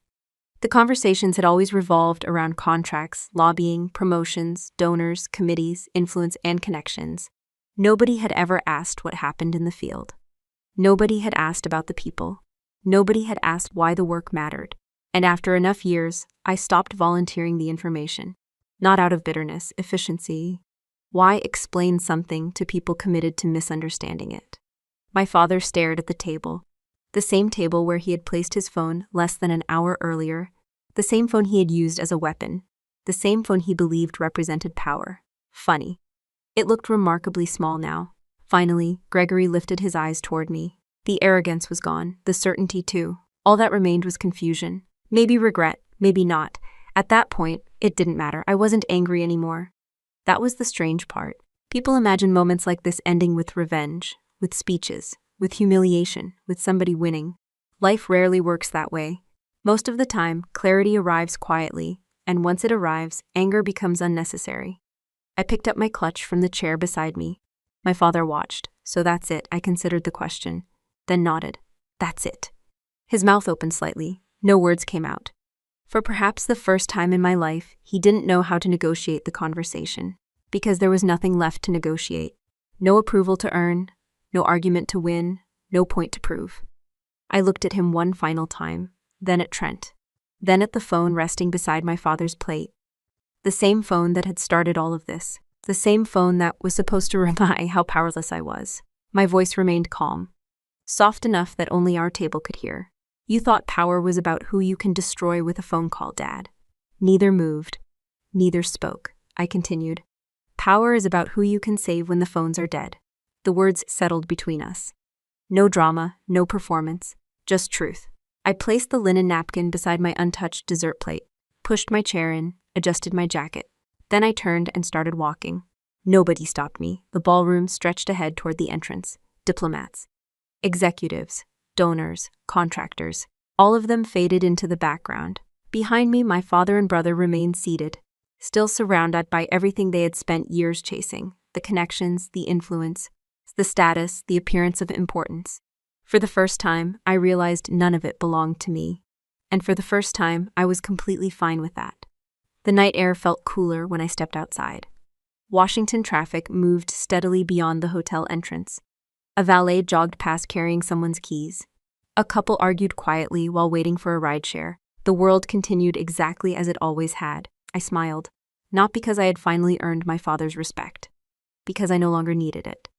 The conversations had always revolved around contracts, lobbying, promotions, donors, committees, influence, and connections. Nobody had ever asked what happened in the field. Nobody had asked about the people. Nobody had asked why the work mattered. And after enough years, I stopped volunteering the information. Not out of bitterness, efficiency. Why explain something to people committed to misunderstanding it? My father stared at the table. The same table where he had placed his phone less than an hour earlier. The same phone he had used as a weapon. The same phone he believed represented power. Funny. It looked remarkably small now. Finally, Gregory lifted his eyes toward me. The arrogance was gone, the certainty too. All that remained was confusion. Maybe regret, maybe not. At that point, it didn't matter. I wasn't angry anymore. That was the strange part. People imagine moments like this ending with revenge, with speeches, with humiliation, with somebody winning. Life rarely works that way. Most of the time, clarity arrives quietly, and once it arrives, anger becomes unnecessary. I picked up my clutch from the chair beside me. My father watched. So that's it, I considered the question, then nodded. That's it. His mouth opened slightly. No words came out. For perhaps the first time in my life, he didn't know how to negotiate the conversation, because there was nothing left to negotiate. No approval to earn, no argument to win, no point to prove. I looked at him one final time, then at Trent, then at the phone resting beside my father's plate. The same phone that had started all of this, the same phone that was supposed to remind how powerless I was. My voice remained calm, soft enough that only our table could hear. You thought power was about who you can destroy with a phone call, Dad. Neither moved. Neither spoke. I continued. Power is about who you can save when the phones are dead. The words settled between us. No drama, no performance. just truth. I placed the linen napkin beside my untouched dessert plate, pushed my chair in, adjusted my jacket. Then I turned and started walking. Nobody stopped me. The ballroom stretched ahead toward the entrance. Diplomats, executives, donors, contractors, all of them faded into the background. Behind me, my father and brother remained seated, still surrounded by everything they had spent years chasing: the connections, the influence, the status, the appearance of importance. For the first time, I realized none of it belonged to me. And for the first time, I was completely fine with that. The night air felt cooler when I stepped outside. Washington traffic moved steadily beyond the hotel entrance. A valet jogged past carrying someone's keys. A couple argued quietly while waiting for a rideshare. The world continued exactly as it always had. I smiled, not because I had finally earned my father's respect, because I no longer needed it.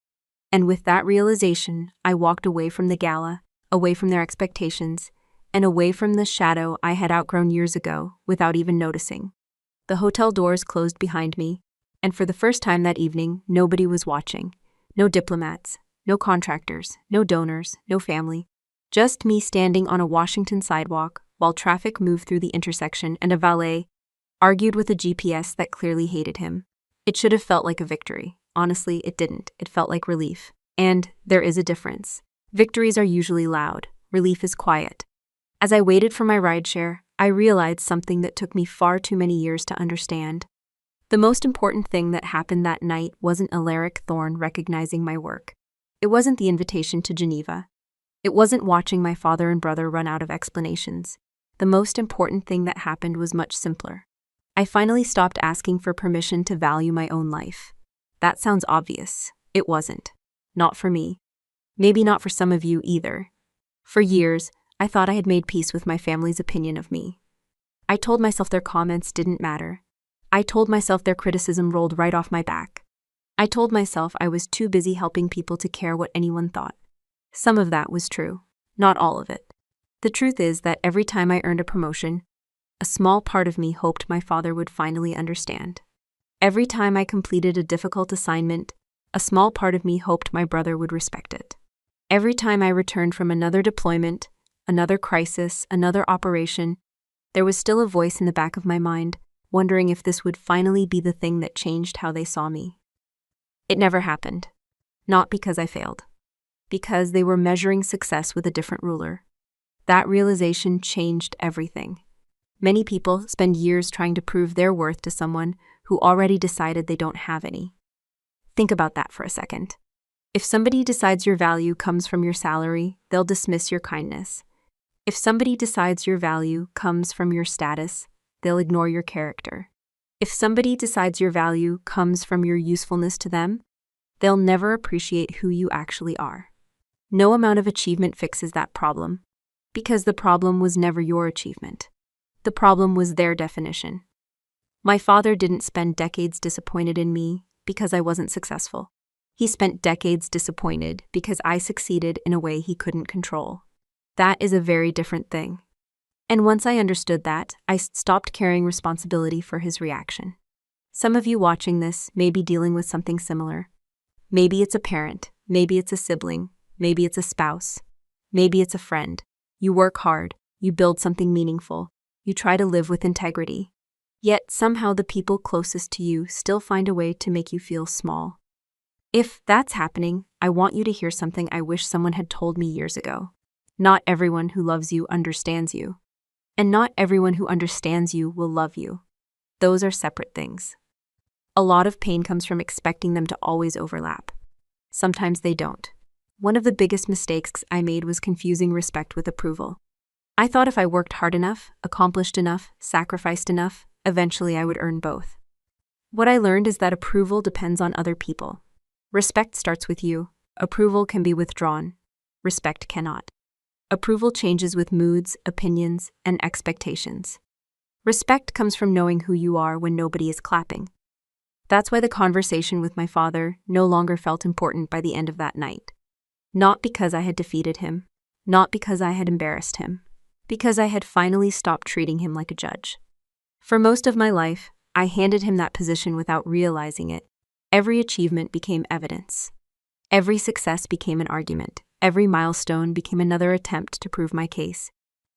And with that realization, I walked away from the gala, away from their expectations, and away from the shadow I had outgrown years ago without even noticing. The hotel doors closed behind me, and for the first time that evening, nobody was watching. No diplomats, no contractors, no donors, no family. Just me standing on a Washington sidewalk while traffic moved through the intersection and a valet argued with a GPS that clearly hated him. It should have felt like a victory. Honestly, it didn't. It felt like relief. And there is a difference. Victories are usually loud. Relief is quiet. As I waited for my rideshare, I realized something that took me far too many years to understand. The most important thing that happened that night wasn't Alaric Thorne recognizing my work. It wasn't the invitation to Geneva. It wasn't watching my father and brother run out of explanations. The most important thing that happened was much simpler. I finally stopped asking for permission to value my own life. That sounds obvious. It wasn't. Not for me. Maybe not for some of you either. For years, I thought I had made peace with my family's opinion of me. I told myself their comments didn't matter. I told myself their criticism rolled right off my back. I told myself I was too busy helping people to care what anyone thought. Some of that was true. Not all of it. The truth is that every time I earned a promotion, a small part of me hoped my father would finally understand. Every time I completed a difficult assignment, a small part of me hoped my brother would respect it. Every time I returned from another deployment, another crisis, another operation, there was still a voice in the back of my mind, wondering if this would finally be the thing that changed how they saw me. It never happened. Not because I failed. Because they were measuring success with a different ruler. That realization changed everything. Many people spend years trying to prove their worth to someone who already decided they don't have any. Think about that for a second. If somebody decides your value comes from your salary, they'll dismiss your kindness. If somebody decides your value comes from your status, they'll ignore your character. If somebody decides your value comes from your usefulness to them, they'll never appreciate who you actually are. No amount of achievement fixes that problem, because the problem was never your achievement. The problem was their definition. My father didn't spend decades disappointed in me because I wasn't successful. He spent decades disappointed because I succeeded in a way he couldn't control. That is a very different thing. And once I understood that, I stopped carrying responsibility for his reaction. Some of you watching this may be dealing with something similar. Maybe it's a parent, maybe it's a sibling, maybe it's a spouse, maybe it's a friend. You work hard, you build something meaningful, you try to live with integrity. Yet somehow the people closest to you still find a way to make you feel small. If that's happening, I want you to hear something I wish someone had told me years ago. Not everyone who loves you understands you. And not everyone who understands you will love you. Those are separate things. A lot of pain comes from expecting them to always overlap. Sometimes they don't. One of the biggest mistakes I made was confusing respect with approval. I thought if I worked hard enough, accomplished enough, sacrificed enough, eventually I would earn both. What I learned is that approval depends on other people. Respect starts with you. Approval can be withdrawn. Respect cannot. Approval changes with moods, opinions, and expectations. Respect comes from knowing who you are when nobody is clapping. That's why the conversation with my father no longer felt important by the end of that night. Not because I had defeated him, not because I had embarrassed him, because I had finally stopped treating him like a judge. For most of my life, I handed him that position without realizing it. Every achievement became evidence. Every success became an argument. Every milestone became another attempt to prove my case.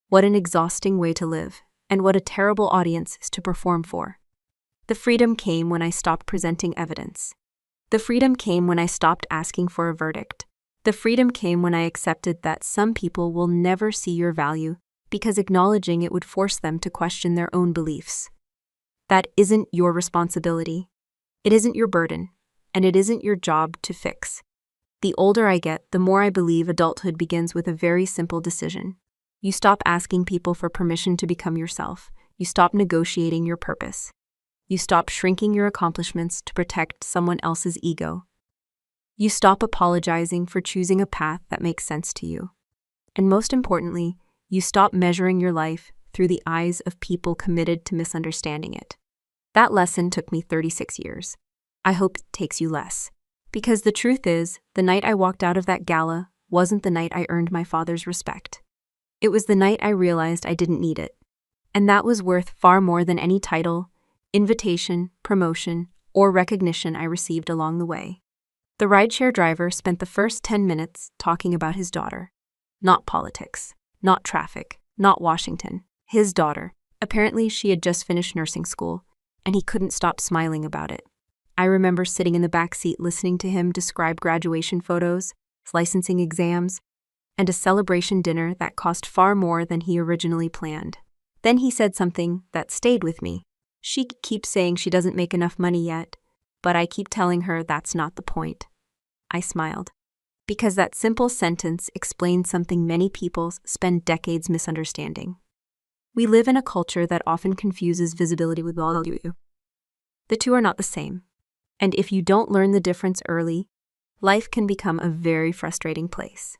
What an exhausting way to live, and what a terrible audience to perform for. The freedom came when I stopped presenting evidence. The freedom came when I stopped asking for a verdict. The freedom came when I accepted that some people will never see your value because acknowledging it would force them to question their own beliefs. That isn't your responsibility. It isn't your burden, and it isn't your job to fix. The older I get, the more I believe adulthood begins with a very simple decision. You stop asking people for permission to become yourself. You stop negotiating your purpose. You stop shrinking your accomplishments to protect someone else's ego. You stop apologizing for choosing a path that makes sense to you. And most importantly, you stop measuring your life through the eyes of people committed to misunderstanding it. That lesson took me 36 years. I hope it takes you less. Because the truth is, the night I walked out of that gala wasn't the night I earned my father's respect. It was the night I realized I didn't need it. And that was worth far more than any title, invitation, promotion, or recognition I received along the way. The rideshare driver spent the first 10 minutes talking about his daughter. Not politics, not traffic, not Washington. His daughter. Apparently, she had just finished nursing school, and he couldn't stop smiling about it. I remember sitting in the back seat listening to him describe graduation photos, licensing exams, and a celebration dinner that cost far more than he originally planned. Then he said something that stayed with me. She keeps saying she doesn't make enough money yet, but I keep telling her that's not the point. I smiled. Because that simple sentence explains something many people spend decades misunderstanding. We live in a culture that often confuses visibility with value. The two are not the same. And if you don't learn the difference early, life can become a very frustrating place.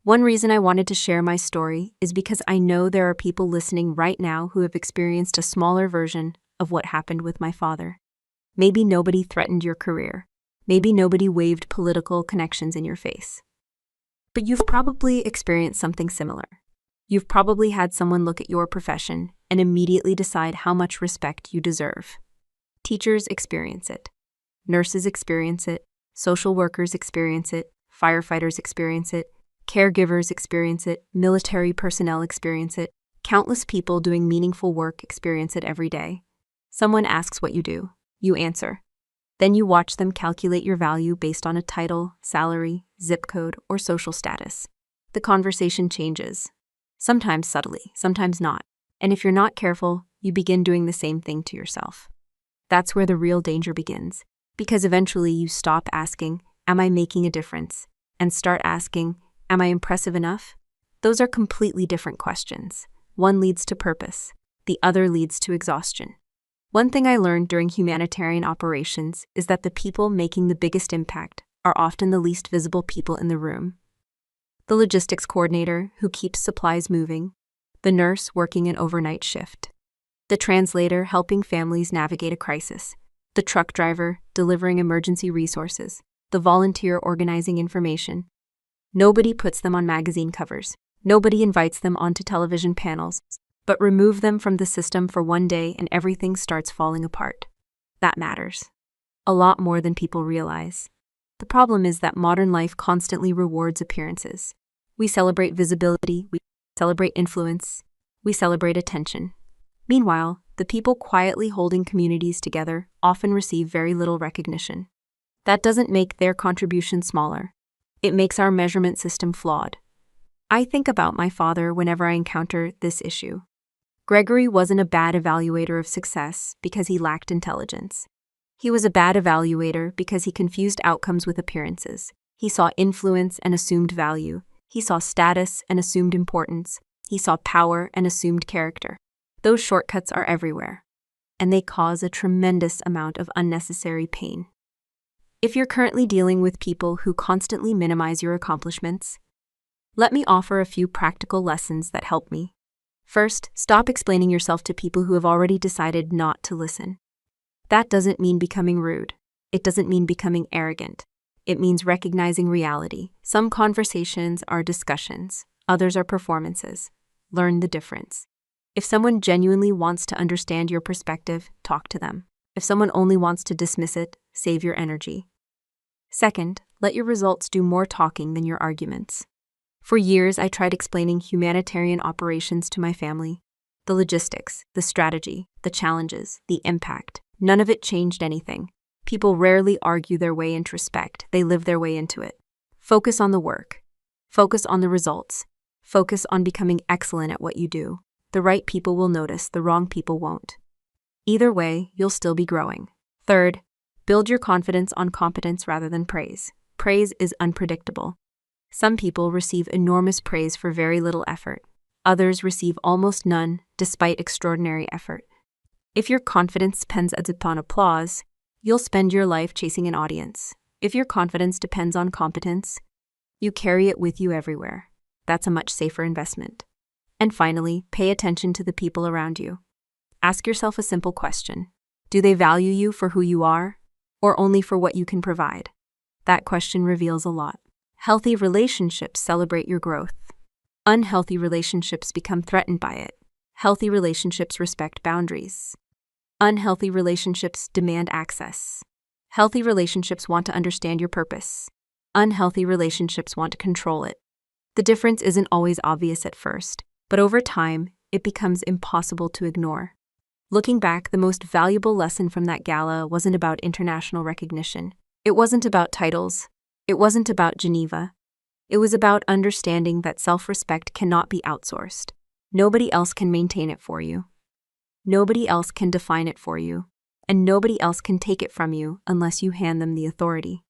One reason I wanted to share my story is because I know there are people listening right now who have experienced a smaller version of what happened with my father. Maybe nobody threatened your career. Maybe nobody waved political connections in your face. But you've probably experienced something similar. You've probably had someone look at your profession and immediately decide how much respect you deserve. Teachers experience it. Nurses experience it. Social workers experience it. Firefighters experience it. Caregivers experience it. Military personnel experience it. Countless people doing meaningful work experience it every day. Someone asks what you do. You answer. Then you watch them calculate your value based on a title, salary, zip code, or social status. The conversation changes. Sometimes subtly, sometimes not. And if you're not careful, you begin doing the same thing to yourself. That's where the real danger begins. Because eventually you stop asking, am I making a difference? And start asking, am I impressive enough? Those are completely different questions. One leads to purpose. The other leads to exhaustion. One thing I learned during humanitarian operations is that the people making the biggest impact are often the least visible people in the room. The logistics coordinator who keeps supplies moving, the nurse working an overnight shift, the translator helping families navigate a crisis, the truck driver delivering emergency resources, the volunteer organizing information. Nobody puts them on magazine covers. Nobody invites them onto television panels, but remove them from the system for one day and everything starts falling apart. That matters. A lot more than people realize. The problem is that modern life constantly rewards appearances. We celebrate visibility, we celebrate influence, we celebrate attention. Meanwhile, the people quietly holding communities together often receive very little recognition. That doesn't make their contribution smaller. It makes our measurement system flawed. I think about my father whenever I encounter this issue. Gregory wasn't a bad evaluator of success because he lacked intelligence. He was a bad evaluator because he confused outcomes with appearances. He saw influence and assumed value. He saw status and assumed importance. He saw power and assumed character. Those shortcuts are everywhere, and they cause a tremendous amount of unnecessary pain. If you're currently dealing with people who constantly minimize your accomplishments, let me offer a few practical lessons that help me. First, stop explaining yourself to people who have already decided not to listen. That doesn't mean becoming rude. It doesn't mean becoming arrogant. It means recognizing reality. Some conversations are discussions, others are performances. Learn the difference. If someone genuinely wants to understand your perspective, talk to them. If someone only wants to dismiss it, save your energy. Second, let your results do more talking than your arguments. For years, I tried explaining humanitarian operations to my family. The logistics, the strategy, the challenges, the impact. None of it changed anything. People rarely argue their way into respect, they live their way into it. Focus on the work. Focus on the results. Focus on becoming excellent at what you do. The right people will notice, the wrong people won't. Either way, you'll still be growing. Third, build your confidence on competence rather than praise. Praise is unpredictable. Some people receive enormous praise for very little effort. Others receive almost none, despite extraordinary effort. If your confidence depends upon applause, you'll spend your life chasing an audience. If your confidence depends on competence, you carry it with you everywhere. That's a much safer investment. And finally, pay attention to the people around you. Ask yourself a simple question. Do they value you for who you are, or only for what you can provide? That question reveals a lot. Healthy relationships celebrate your growth. Unhealthy relationships become threatened by it. Healthy relationships respect boundaries. Unhealthy relationships demand access. Healthy relationships want to understand your purpose. Unhealthy relationships want to control it. The difference isn't always obvious at first, but over time, it becomes impossible to ignore. Looking back, the most valuable lesson from that gala wasn't about international recognition. It wasn't about titles. It wasn't about Geneva. It was about understanding that self-respect cannot be outsourced. Nobody else can maintain it for you. Nobody else can define it for you. And nobody else can take it from you unless you hand them the authority.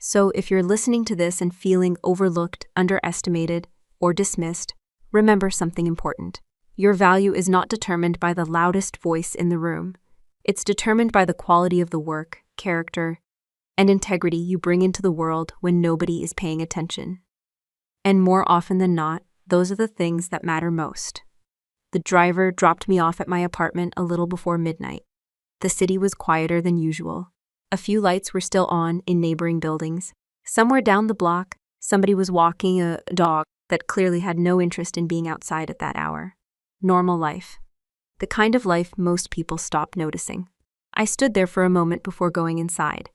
So if you're listening to this and feeling overlooked, underestimated, or dismissed, remember something important. Your value is not determined by the loudest voice in the room. It's determined by the quality of the work, character, and integrity you bring into the world when nobody is paying attention. And more often than not, those are the things that matter most. The driver dropped me off at my apartment a little before midnight. The city was quieter than usual. A few lights were still on in neighboring buildings. Somewhere down the block, somebody was walking a dog that clearly had no interest in being outside at that hour. Normal life. The kind of life most people stop noticing. I stood there for a moment before going inside.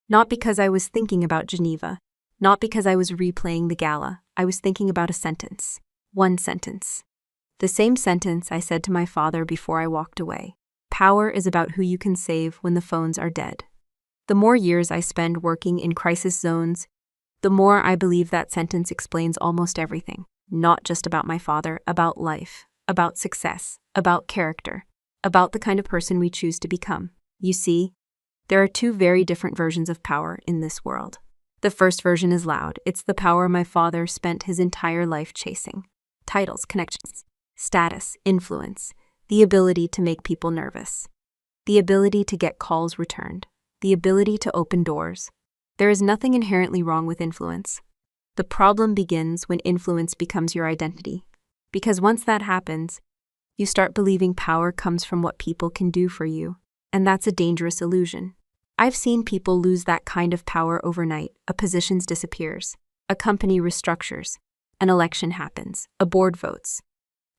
Not because I was thinking about Geneva. Not because I was replaying the gala. I was thinking about a sentence. One sentence. The same sentence I said to my father before I walked away. Power is about who you can save when the phones are dead. The more years I spend working in crisis zones, the more I believe that sentence explains almost everything. Not just about my father, about life, about success, about character, about the kind of person we choose to become. You see, there are two very different versions of power in this world. The first version is loud. It's the power my father spent his entire life chasing. Titles, connections, status, influence, the ability to make people nervous, the ability to get calls returned, the ability to open doors. There is nothing inherently wrong with influence. The problem begins when influence becomes your identity. Because once that happens, you start believing power comes from what people can do for you, and that's a dangerous illusion. I've seen people lose that kind of power overnight. A position disappears, a company restructures, an election happens, a board votes,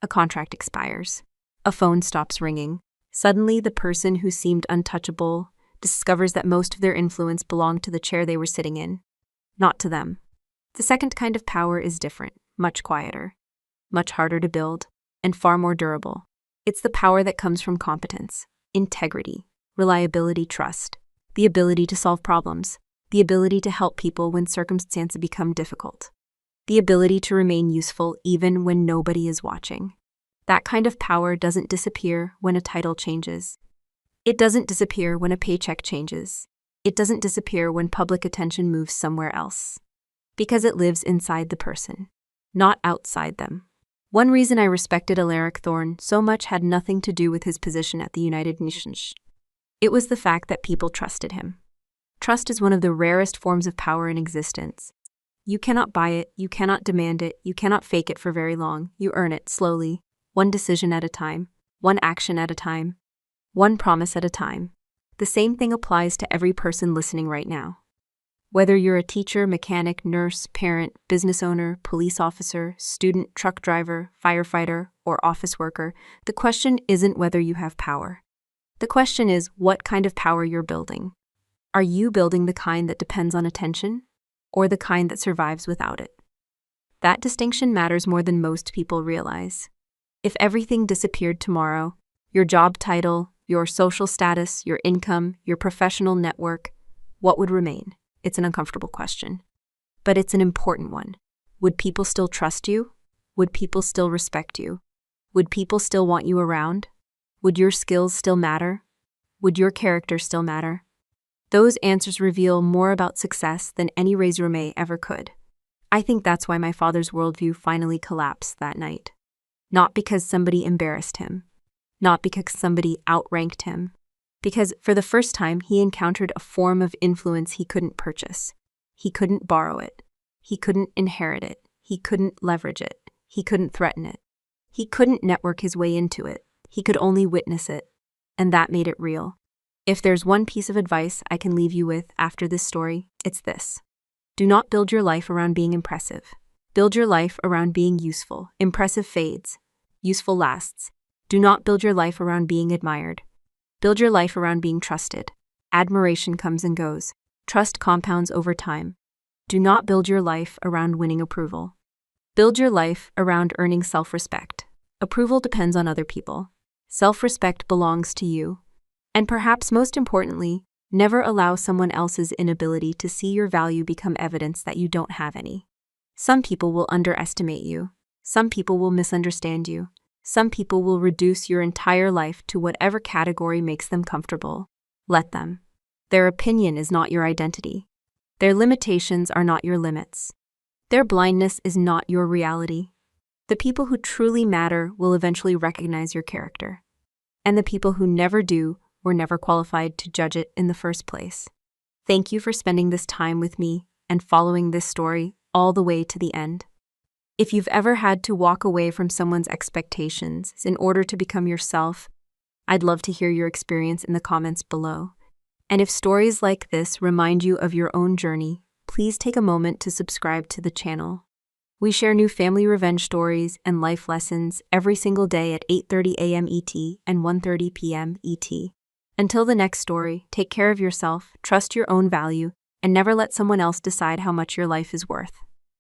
a contract expires, a phone stops ringing. Suddenly, the person who seemed untouchable discovers that most of their influence belonged to the chair they were sitting in, not to them. The second kind of power is different, much quieter, much harder to build, and far more durable. It's the power that comes from competence, integrity, reliability, trust, the ability to solve problems, the ability to help people when circumstances become difficult, the ability to remain useful even when nobody is watching. That kind of power doesn't disappear when a title changes. It doesn't disappear when a paycheck changes. It doesn't disappear when public attention moves somewhere else. Because it lives inside the person, not outside them. One reason I respected Alaric Thorne so much had nothing to do with his position at the United Nations. It was the fact that people trusted him. Trust is one of the rarest forms of power in existence. You cannot buy it, you cannot demand it, you cannot fake it for very long. You earn it slowly, one decision at a time, one action at a time, one promise at a time. The same thing applies to every person listening right now. Whether you're a teacher, mechanic, nurse, parent, business owner, police officer, student, truck driver, firefighter, or office worker, the question isn't whether you have power. The question is what kind of power you're building. Are you building the kind that depends on attention, or the kind that survives without it? That distinction matters more than most people realize. If everything disappeared tomorrow, your job title, your social status, your income, your professional network, what would remain? It's an uncomfortable question. But it's an important one. Would people still trust you? Would people still respect you? Would people still want you around? Would your skills still matter? Would your character still matter? Those answers reveal more about success than any resume ever could. I think that's why my father's worldview finally collapsed that night. Not because somebody embarrassed him. Not because somebody outranked him. Because for the first time, he encountered a form of influence he couldn't purchase. He couldn't borrow it. He couldn't inherit it. He couldn't leverage it. He couldn't threaten it. He couldn't network his way into it. He could only witness it. And that made it real. If there's one piece of advice I can leave you with after this story, it's this. Do not build your life around being impressive. Build your life around being useful. Impressive fades. Useful lasts. Do not build your life around being admired. Build your life around being trusted. Admiration comes and goes. Trust compounds over time. Do not build your life around winning approval. Build your life around earning self-respect. Approval depends on other people. Self-respect belongs to you. And perhaps most importantly, never allow someone else's inability to see your value become evidence that you don't have any. Some people will underestimate you. Some people will misunderstand you. Some people will reduce your entire life to whatever category makes them comfortable. Let them. Their opinion is not your identity. Their limitations are not your limits. Their blindness is not your reality. The people who truly matter will eventually recognize your character. And the people who never do were never qualified to judge it in the first place. Thank you for spending this time with me and following this story all the way to the end. If you've ever had to walk away from someone's expectations in order to become yourself, I'd love to hear your experience in the comments below. And if stories like this remind you of your own journey, please take a moment to subscribe to the channel. We share new family revenge stories and life lessons every single day at 8:30 a.m. ET and 1:30 p.m. ET. Until the next story, take care of yourself, trust your own value, and never let someone else decide how much your life is worth.